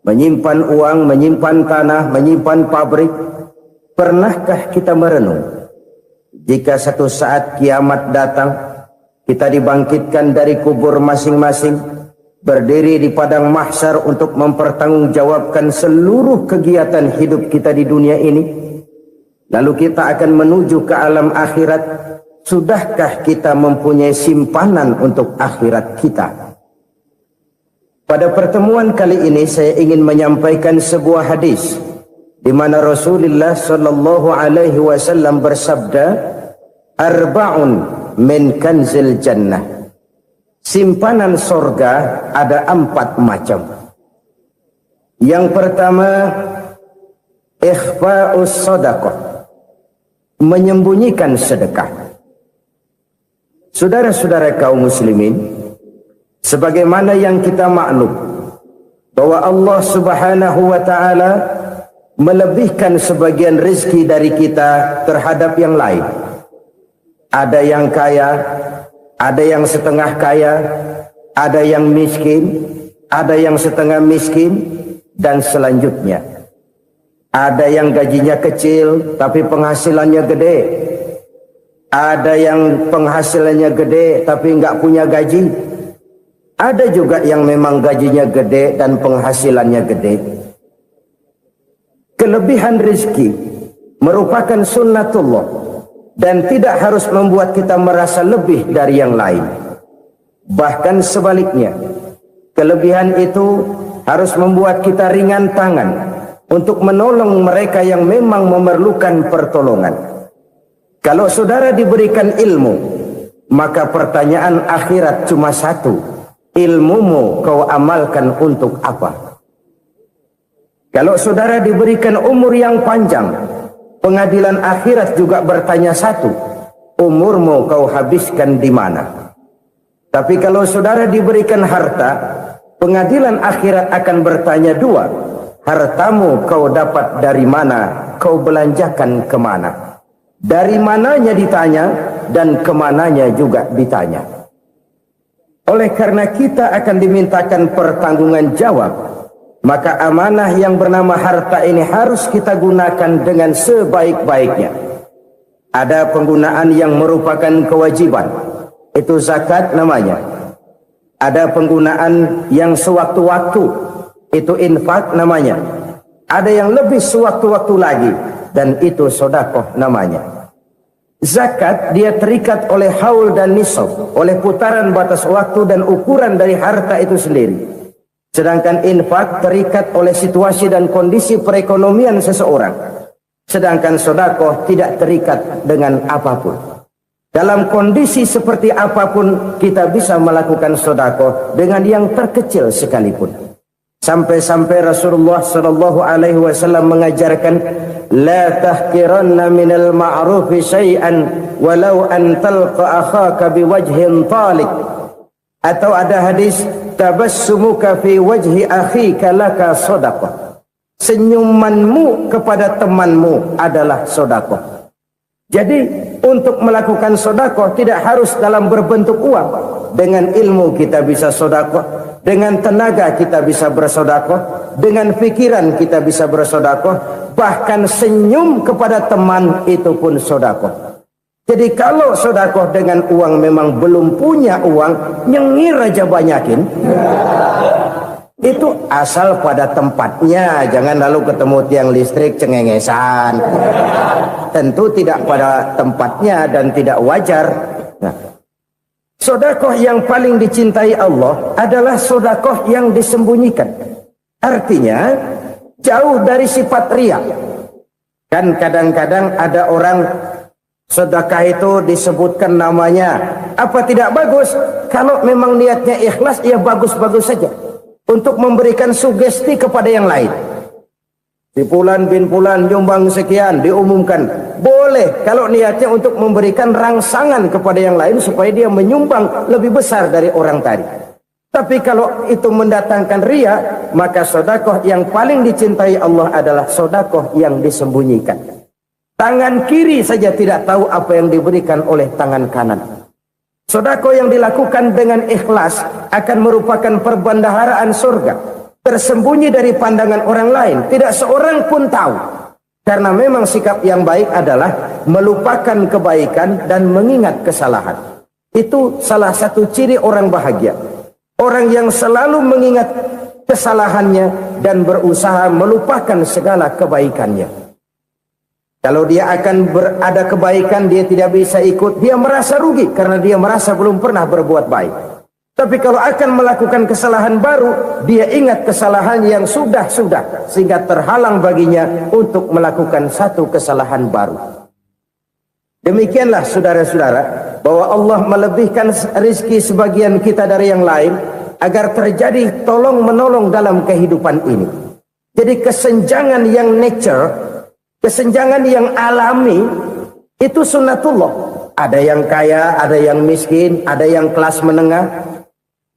menyimpan uang, menyimpan tanah, menyimpan pabrik, pernahkah kita merenung jika satu saat kiamat datang, kita dibangkitkan dari kubur masing-masing, berdiri di padang mahsyar untuk mempertanggungjawabkan seluruh kegiatan hidup kita di dunia ini, lalu kita akan menuju ke alam akhirat. Sudahkah kita mempunyai simpanan untuk akhirat kita? Pada pertemuan kali ini saya ingin menyampaikan sebuah hadis di mana Rasulullah sallallahu alaihi wasallam bersabda, arba'un min kanzil jannah. Simpanan sorga ada 4 macam. Yang pertama, ikhfa'us sadaqah, menyembunyikan sedekah. Saudara-saudara kaum muslimin, sebagaimana yang kita maklum bahwa Allah Subhanahu wa taala melebihkan sebagian rezeki dari kita terhadap yang lain. Ada yang kaya, ada yang setengah kaya, ada yang miskin, ada yang setengah miskin, dan selanjutnya. Ada yang gajinya kecil tapi penghasilannya gede. Ada yang penghasilannya gede tapi nggak punya gaji. Ada juga yang memang gajinya gede dan penghasilannya gede. Kelebihan rezeki merupakan sunnatullah dan tidak harus membuat kita merasa lebih dari yang lain. Bahkan sebaliknya, kelebihan itu harus membuat kita ringan tangan untuk menolong mereka yang memang memerlukan pertolongan. Kalau saudara diberikan ilmu, maka pertanyaan akhirat cuma satu: ilmumu kau amalkan untuk apa? Kalau saudara diberikan umur yang panjang, pengadilan akhirat juga bertanya satu: umurmu kau habiskan di mana? Tapi kalau saudara diberikan harta, pengadilan akhirat akan bertanya dua: hartamu kau dapat dari mana, kau belanjakan kemana? Dari mananya ditanya, dan kemananya juga ditanya. Oleh karena kita akan dimintakan pertanggungan jawab, maka amanah yang bernama harta ini harus kita gunakan dengan sebaik-baiknya. Ada penggunaan yang merupakan kewajiban, itu zakat namanya. Ada penggunaan yang sewaktu-waktu, itu infak namanya. Ada yang lebih sewaktu-waktu lagi, dan itu sedekah namanya. Zakat dia terikat oleh haul dan nisab, oleh putaran batas waktu dan ukuran dari harta itu sendiri. Sedangkan infak terikat oleh situasi dan kondisi perekonomian seseorang. Sedangkan sedekah tidak terikat dengan apapun. Dalam kondisi seperti apapun kita bisa melakukan sedekah dengan yang terkecil sekalipun. Sampai-sampai Rasulullah sallallahu alaihi wasallam mengajarkan, la tahqiranna minal ma'rufi syai'an walau an talqa akhaka biwajhin talik. Atau ada hadis, tabassumuka fi wajhi akhika laka sedekah. Senyumanmu kepada temanmu adalah sedekah. Jadi untuk melakukan sedekah tidak harus dalam berbentuk uang. Dengan ilmu kita bisa sedekah, dengan tenaga kita bisa bersedekah, dengan pikiran kita bisa bersedekah, bahkan senyum kepada teman itu pun sedekah. Jadi kalau sedekah dengan uang memang belum punya uang, nyengir aja banyakin. Itu asal pada tempatnya, jangan lalu ketemu tiang listrik cengengesan. Tentu tidak pada tempatnya dan tidak wajar. Nah, sedekah yang paling dicintai Allah adalah sedekah yang disembunyikan. Artinya jauh dari sifat riya. Kan kadang-kadang ada orang sedekah itu disebutkan namanya. Apa tidak bagus? Kalau memang niatnya ikhlas, ya bagus-bagus saja. Untuk memberikan sugesti kepada yang lain. Si Fulan bin Fulan nyumbang sekian, diumumkan. Boleh kalau niatnya untuk memberikan rangsangan kepada yang lain supaya dia menyumbang lebih besar dari orang tadi. Tapi kalau itu mendatangkan riya, maka sedekah yang paling dicintai Allah adalah sedekah yang disembunyikan. Tangan kiri saja tidak tahu apa yang diberikan oleh tangan kanan. Sedekah yang dilakukan dengan ikhlas akan merupakan perbendaharaan surga, tersembunyi dari pandangan orang lain, tidak seorang pun tahu. Karena memang sikap yang baik adalah melupakan kebaikan dan mengingat kesalahan. Itu salah satu ciri orang bahagia. Orang yang selalu mengingat kesalahannya dan berusaha melupakan segala kebaikannya. Kalau dia akan ada kebaikan, dia tidak bisa ikut, dia merasa rugi karena dia merasa belum pernah berbuat baik. Tapi kalau akan melakukan kesalahan baru, dia ingat kesalahan yang sudah-sudah, sehingga terhalang baginya untuk melakukan satu kesalahan baru. Demikianlah saudara-saudara, bahwa Allah melebihkan rezeki sebagian kita dari yang lain, agar terjadi tolong-menolong dalam kehidupan ini. Jadi kesenjangan yang nature, kesenjangan yang alami, itu sunnatullah. Ada yang kaya, ada yang miskin, ada yang kelas menengah.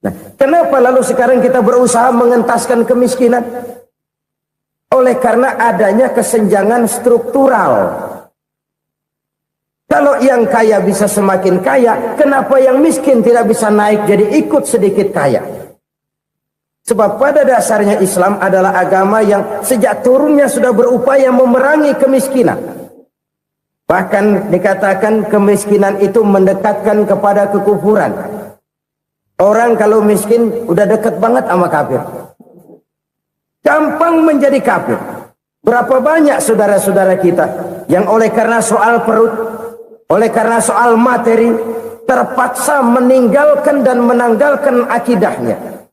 Nah, kenapa lalu sekarang kita berusaha mengentaskan kemiskinan? oleh karena adanya kesenjangan struktural. Kalau yang kaya bisa semakin kaya, kenapa yang miskin tidak bisa naik jadi ikut sedikit kaya? Sebab pada dasarnya Islam adalah agama yang sejak turunnya sudah berupaya memerangi kemiskinan. Bahkan dikatakan kemiskinan itu mendekatkan kepada kekufuran. Orang kalau miskin udah dekat banget sama kafir. Gampang menjadi kafir. Berapa banyak saudara-saudara kita yang oleh karena soal perut, oleh karena soal materi, terpaksa meninggalkan dan menanggalkan akidahnya.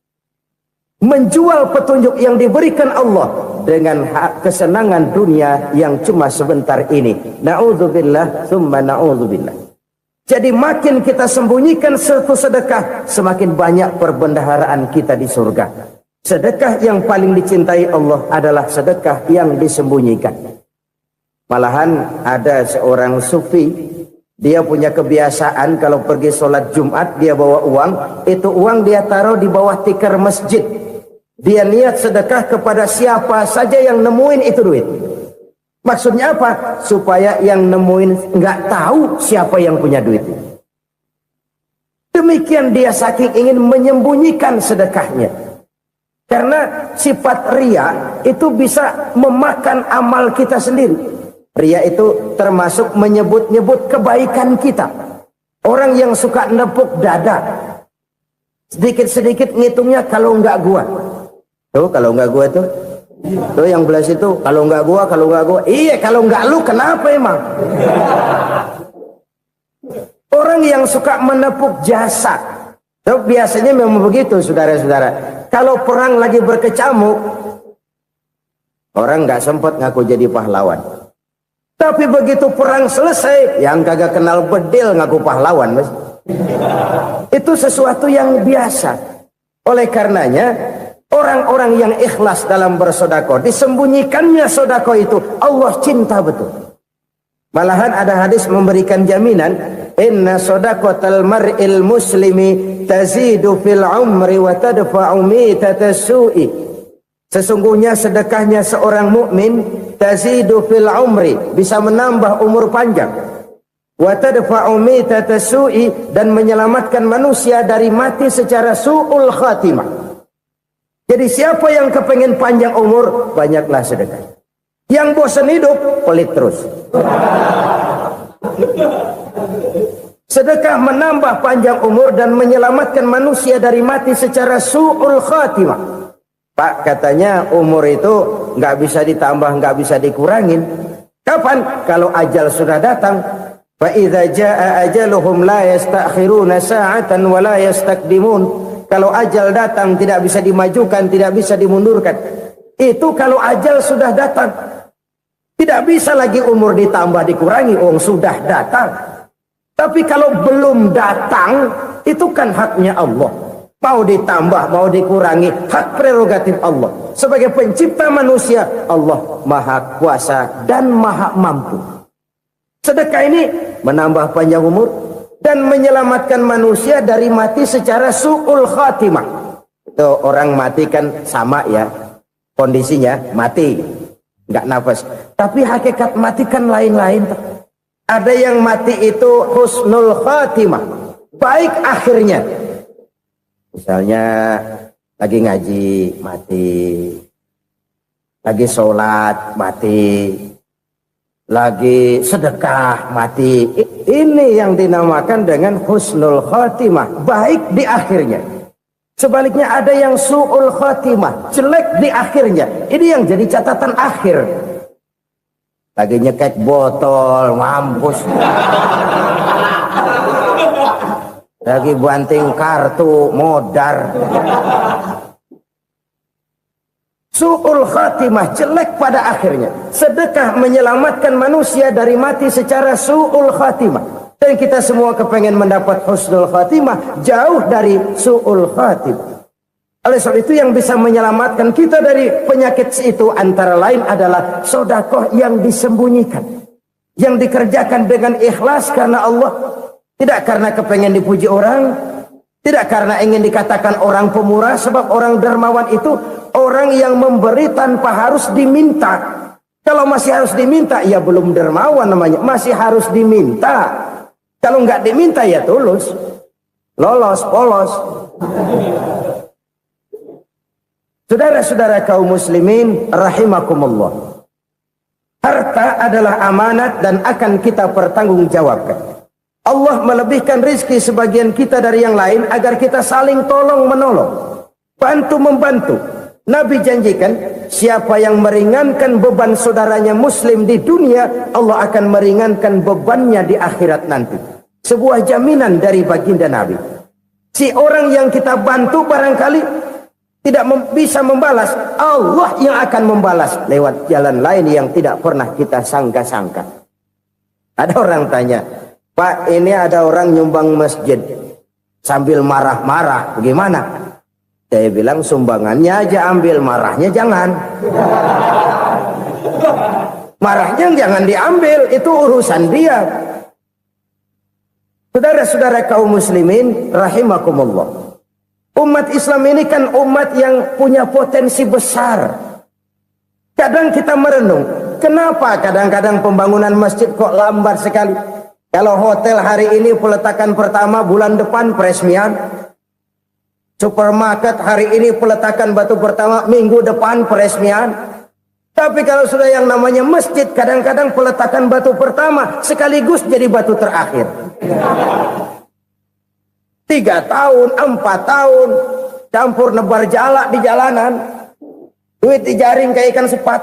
Menjual petunjuk yang diberikan Allah dengan kesenangan dunia yang cuma sebentar ini. Na'udzubillah, summa na'udzubillah. Jadi makin kita sembunyikan satu sedekah, semakin banyak perbendaharaan kita di surga. Sedekah yang paling dicintai Allah adalah sedekah yang disembunyikan. Malahan ada seorang sufi, dia punya kebiasaan kalau pergi sholat Jumat dia bawa uang, itu uang dia taruh di bawah tikar masjid. Dia niat sedekah kepada siapa saja yang nemuin itu duit. Maksudnya apa? Supaya yang nemuin nggak tahu siapa yang punya duit. Demikian dia saking ingin menyembunyikan sedekahnya. Karena sifat ria itu bisa memakan amal kita sendiri. Ria itu termasuk menyebut-nyebut kebaikan kita. Orang yang suka nepuk dada, sedikit-sedikit ngitungnya kalau nggak gua. Tuh kalau nggak gua tuh yang belah situ kalau nggak gua. Iya kalau nggak lu kenapa emang? Orang yang suka menepuk jasa. Tuh biasanya memang begitu saudara-saudara. Kalau perang lagi berkecamuk, orang nggak sempat ngaku jadi pahlawan. Tapi begitu perang selesai, yang kagak kenal bedil ngaku pahlawan, mas. Itu sesuatu yang biasa. Oleh karenanya, orang-orang yang ikhlas dalam bersodako, disembunyikannya sodako itu, Allah cinta betul. Malahan ada hadis memberikan jaminan, inna sodakotal mar'il muslimi tazidu fil umri wa tadfa'u mitatas su'i. Sesungguhnya sedekahnya seorang mukmin tazidu fil umri, bisa menambah umur panjang. Wa tadfa'u mitatas su'i, dan menyelamatkan manusia dari mati secara su'ul khatimah. Jadi siapa yang kepengen panjang umur, banyaklah sedekah. Yang bosan hidup, pelit terus. Sedekah menambah panjang umur dan menyelamatkan manusia dari mati secara su'ul khatimah. Pak, katanya umur itu nggak bisa ditambah, nggak bisa dikurangin. Kapan? Kalau ajal sudah datang. Fa idza jaa ajaluhum la yastakhiruna sa'atan wa la yastakdimun. Kalau ajal datang tidak bisa dimajukan, tidak bisa dimundurkan. Itu kalau ajal sudah datang. Tidak bisa lagi umur ditambah dikurangi, sudah datang. Tapi kalau belum datang, itu kan haknya Allah. Mau ditambah, mau dikurangi, hak prerogatif Allah. Sebagai pencipta manusia, Allah maha kuasa dan maha mampu. Sedekah ini menambah panjang umur dan menyelamatkan manusia dari mati secara su'ul khatimah. Itu orang mati kan sama ya, kondisinya mati, nggak nafas. Tapi hakikat mati kan lain-lain. Ada yang mati itu husnul khatimah, baik akhirnya. Misalnya lagi ngaji mati, lagi sholat mati, lagi sedekah mati. Ini yang dinamakan dengan husnul khatimah, baik di akhirnya. Sebaliknya ada yang su'ul khatimah, jelek di akhirnya. Ini yang jadi catatan akhir. Lagi nyekek botol, mampus. Lagi banting kartu, modar. Su'ul khatimah, jelek pada akhirnya. Sedekah menyelamatkan manusia dari mati secara su'ul khatimah. Dan kita semua kepengen mendapat husnul khatimah, jauh dari su'ul khatimah. Oleh sebab itu yang bisa menyelamatkan kita dari penyakit itu antara lain adalah sedekah yang disembunyikan. Yang dikerjakan dengan ikhlas karena Allah. Tidak karena kepengen dipuji orang. Tidak karena ingin dikatakan orang pemurah. Sebab orang dermawan itu Orang yang memberi tanpa harus diminta. Kalau masih harus diminta, ya belum dermawan namanya. Masih harus diminta. Kalau nggak diminta, ya tulus. Lolos, polos. Saudara-saudara kaum muslimin, rahimakumullah. Harta adalah amanat dan akan kita pertanggungjawabkan. Allah melebihkan rizki sebagian kita dari yang lain agar kita saling tolong menolong. Bantu membantu. Nabi janjikan, siapa yang meringankan beban saudaranya muslim di dunia, Allah akan meringankan bebannya di akhirat nanti. Sebuah jaminan dari baginda Nabi. Si orang yang kita bantu barangkali tidak bisa membalas, Allah yang akan membalas lewat jalan lain yang tidak pernah kita sangka-sangka. Ada orang tanya, Pak, ini ada orang nyumbang masjid sambil marah-marah, bagaimana? Saya bilang sumbangannya aja ambil, marahnya jangan. Marahnya jangan diambil, itu urusan dia. Saudara-saudara kaum muslimin rahimakumullah. Umat Islam ini kan umat yang punya potensi besar. Kadang kita merenung, kenapa kadang-kadang pembangunan masjid kok lambat sekali? Kalau hotel hari ini peletakan pertama, bulan depan peresmian. Supermarket hari ini peletakan batu pertama, minggu depan peresmian. Tapi kalau sudah yang namanya masjid, kadang-kadang peletakan batu pertama sekaligus jadi batu terakhir. 3 tahun, 4 tahun, campur nebar jalak di jalanan, duit dijaring kayak ikan sepat.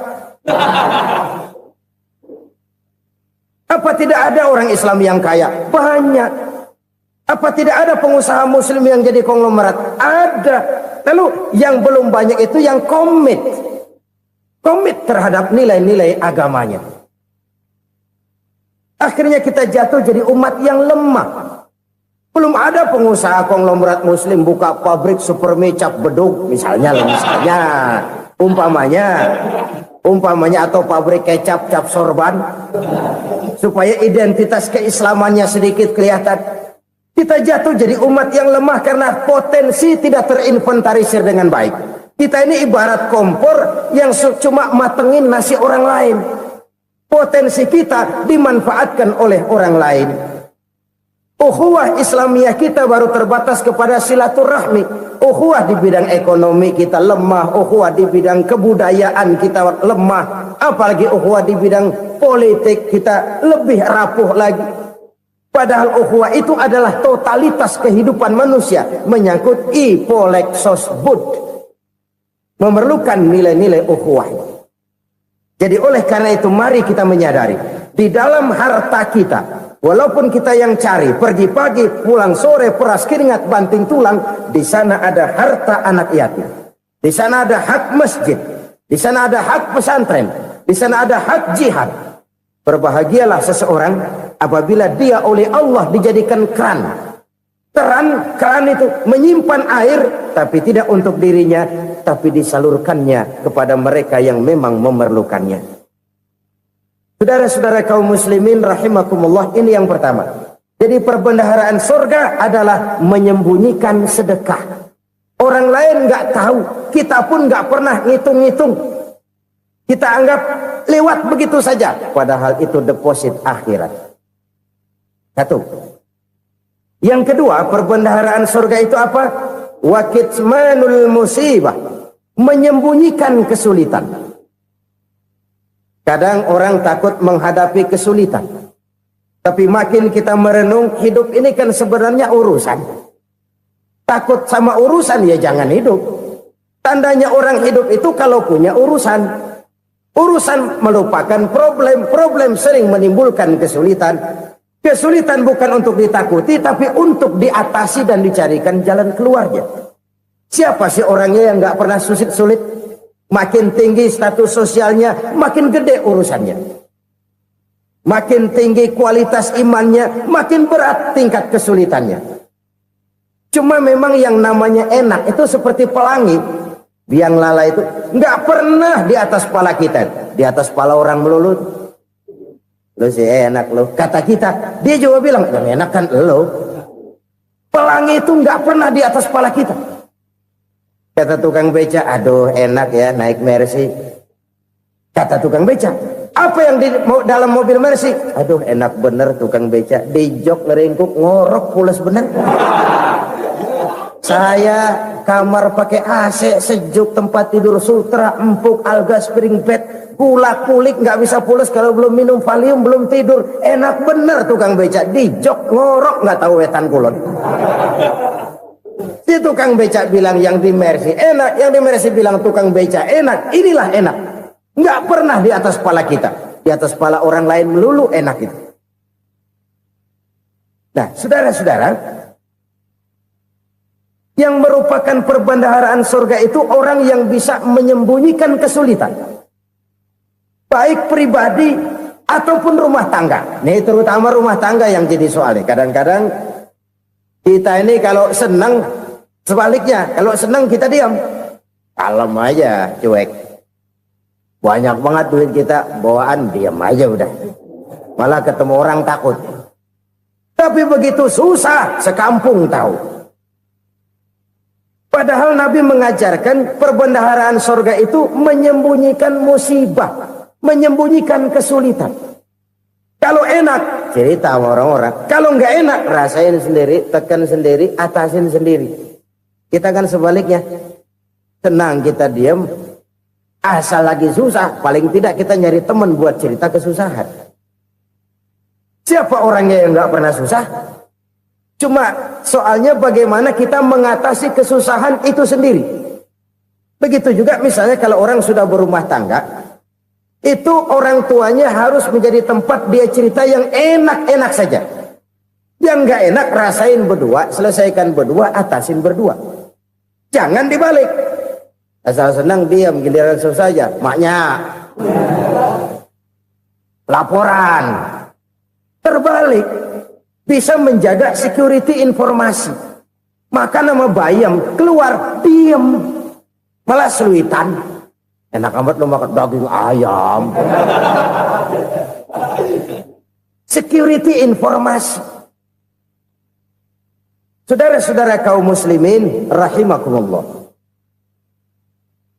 Apa tidak ada orang Islam yang kaya? Banyak. Apa tidak ada pengusaha muslim yang jadi konglomerat? Ada. Lalu yang belum banyak itu yang komit terhadap nilai-nilai agamanya. Akhirnya kita jatuh jadi umat yang lemah. Belum ada pengusaha konglomerat muslim buka pabrik supermi cap beduk misalnya umpamanya atau pabrik kecap cap sorban supaya identitas keislamannya sedikit kelihatan. Kita jatuh jadi umat yang lemah karena potensi tidak terinventarisir dengan baik. Kita ini ibarat kompor yang cuma matengin nasi orang lain. Potensi kita dimanfaatkan oleh orang lain. Ukhuwah Islamiyah kita baru terbatas kepada silaturahmi. Ukhuwah di bidang ekonomi kita lemah. Ukhuwah di bidang kebudayaan kita lemah. Apalagi ukhuwah di bidang politik kita lebih rapuh lagi. Padahal ukhuwah itu adalah totalitas kehidupan manusia. Menyangkut ipoleksos bud. Memerlukan nilai-nilai ukhuwah. Jadi oleh karena itu mari kita menyadari. Di dalam harta kita. Walaupun kita yang cari. Pergi pagi, pulang sore, peras keringat, banting tulang. Di sana ada harta anak yatim. Di sana ada hak masjid. Di sana ada hak pesantren. Di sana ada hak jihad. Berbahagialah seseorang apabila dia oleh Allah dijadikan keran. Keran itu menyimpan air, tapi tidak untuk dirinya, tapi disalurkannya kepada mereka yang memang memerlukannya. Saudara-saudara kaum muslimin rahimakumullah, ini yang pertama. Jadi perbendaharaan surga adalah menyembunyikan sedekah. Orang lain nggak tahu, kita pun nggak pernah ngitung-ngitung. Kita anggap lewat begitu saja, padahal itu deposit akhirat. Satu. Yang kedua, perbendaharaan surga itu apa? Wa kitmanul musibah, menyembunyikan kesulitan. Kadang orang takut menghadapi kesulitan. Tapi makin kita merenung, hidup ini kan sebenarnya urusan. Takut sama urusan, ya jangan hidup. Tandanya orang hidup itu kalau punya urusan. Urusan melupakan problem. Problem sering menimbulkan kesulitan. Kesulitan bukan untuk ditakuti, tapi untuk diatasi dan dicarikan jalan keluarnya. Siapa sih orangnya yang nggak pernah sulit-sulit? Makin tinggi status sosialnya, makin gede urusannya. Makin tinggi kualitas imannya, makin berat tingkat kesulitannya. Cuma memang yang namanya enak itu seperti pelangi. Biang lala itu nggak pernah di atas kepala kita, di atas kepala orang melulu. Lo sih enak lo, kata kita. Dia juga bilang yang enak kan lo. Pelangi itu nggak pernah di atas kepala kita. Kata tukang beca, aduh enak ya naik Mercy. Kata tukang beca, apa yang di dalam mobil Mercy? Aduh enak bener tukang beca, di jok ngeringkuk ngorok pules bener. Saya kamar pakai AC sejuk, tempat tidur sutra empuk, alga spring bed, kulak kulik nggak bisa pules kalau belum minum Valium, belum tidur. Enak bener tukang beca, di jok ngorok nggak tahu wetan kulon. Si tukang beca bilang yang di Mercy enak, yang di Mercy bilang tukang beca enak. Inilah enak, nggak pernah di atas kepala kita, di atas kepala orang lain melulu enak itu. Nah, saudara-saudara, yang merupakan perbendaharaan surga itu orang yang bisa menyembunyikan kesulitan, baik pribadi ataupun rumah tangga. Nih terutama rumah tangga yang jadi soalnya. Kadang-kadang kita ini kalau senang, sebaliknya kalau senang kita diam, kalem aja, cuek. Banyak banget duit kita bawaan, diam aja udah. Malah ketemu orang takut. Tapi begitu susah, sekampung tahu. Padahal Nabi mengajarkan perbendaharaan surga itu menyembunyikan musibah, menyembunyikan kesulitan. Kalau enak, cerita sama orang-orang. Kalau nggak enak, rasain sendiri, tekan sendiri, atasin sendiri. Kita kan sebaliknya. Tenang kita diam, asal lagi susah, paling tidak kita nyari teman buat cerita kesusahan. Siapa orangnya yang nggak pernah susah? Cuma soalnya bagaimana kita mengatasi kesusahan itu sendiri. Begitu juga misalnya kalau orang sudah berumah tangga, itu orang tuanya harus menjadi tempat dia cerita yang enak-enak saja. Yang nggak enak rasain berdua, selesaikan berdua, atasin berdua. Jangan dibalik. Asal senang diam, giliran susah saja. Maknya laporan. Terbalik. Bisa menjaga security informasi. Makan sama bayam, keluar, diam. Malah seluitan. Enak amat lo makan daging ayam. Security informasi. Saudara-saudara kaum muslimin rahimakumullah.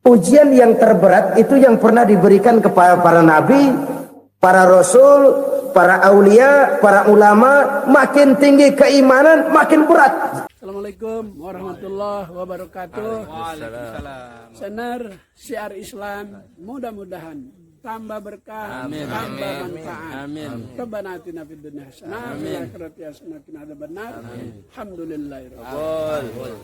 Ujian yang terberat itu yang pernah diberikan kepada para nabi, para rasul, para aulia, para ulama. Makin tinggi keimanan, makin berat. Assalamualaikum warahmatullahi wabarakatuh. Senar syiar Islam, mudah-mudahan tambah berkah, tambah manfaat. Amin. Rabbana atina fid dunya hasanah wa fil akhirati hasanah wa qina adzabannar. Alhamdulillahirabbil alamin.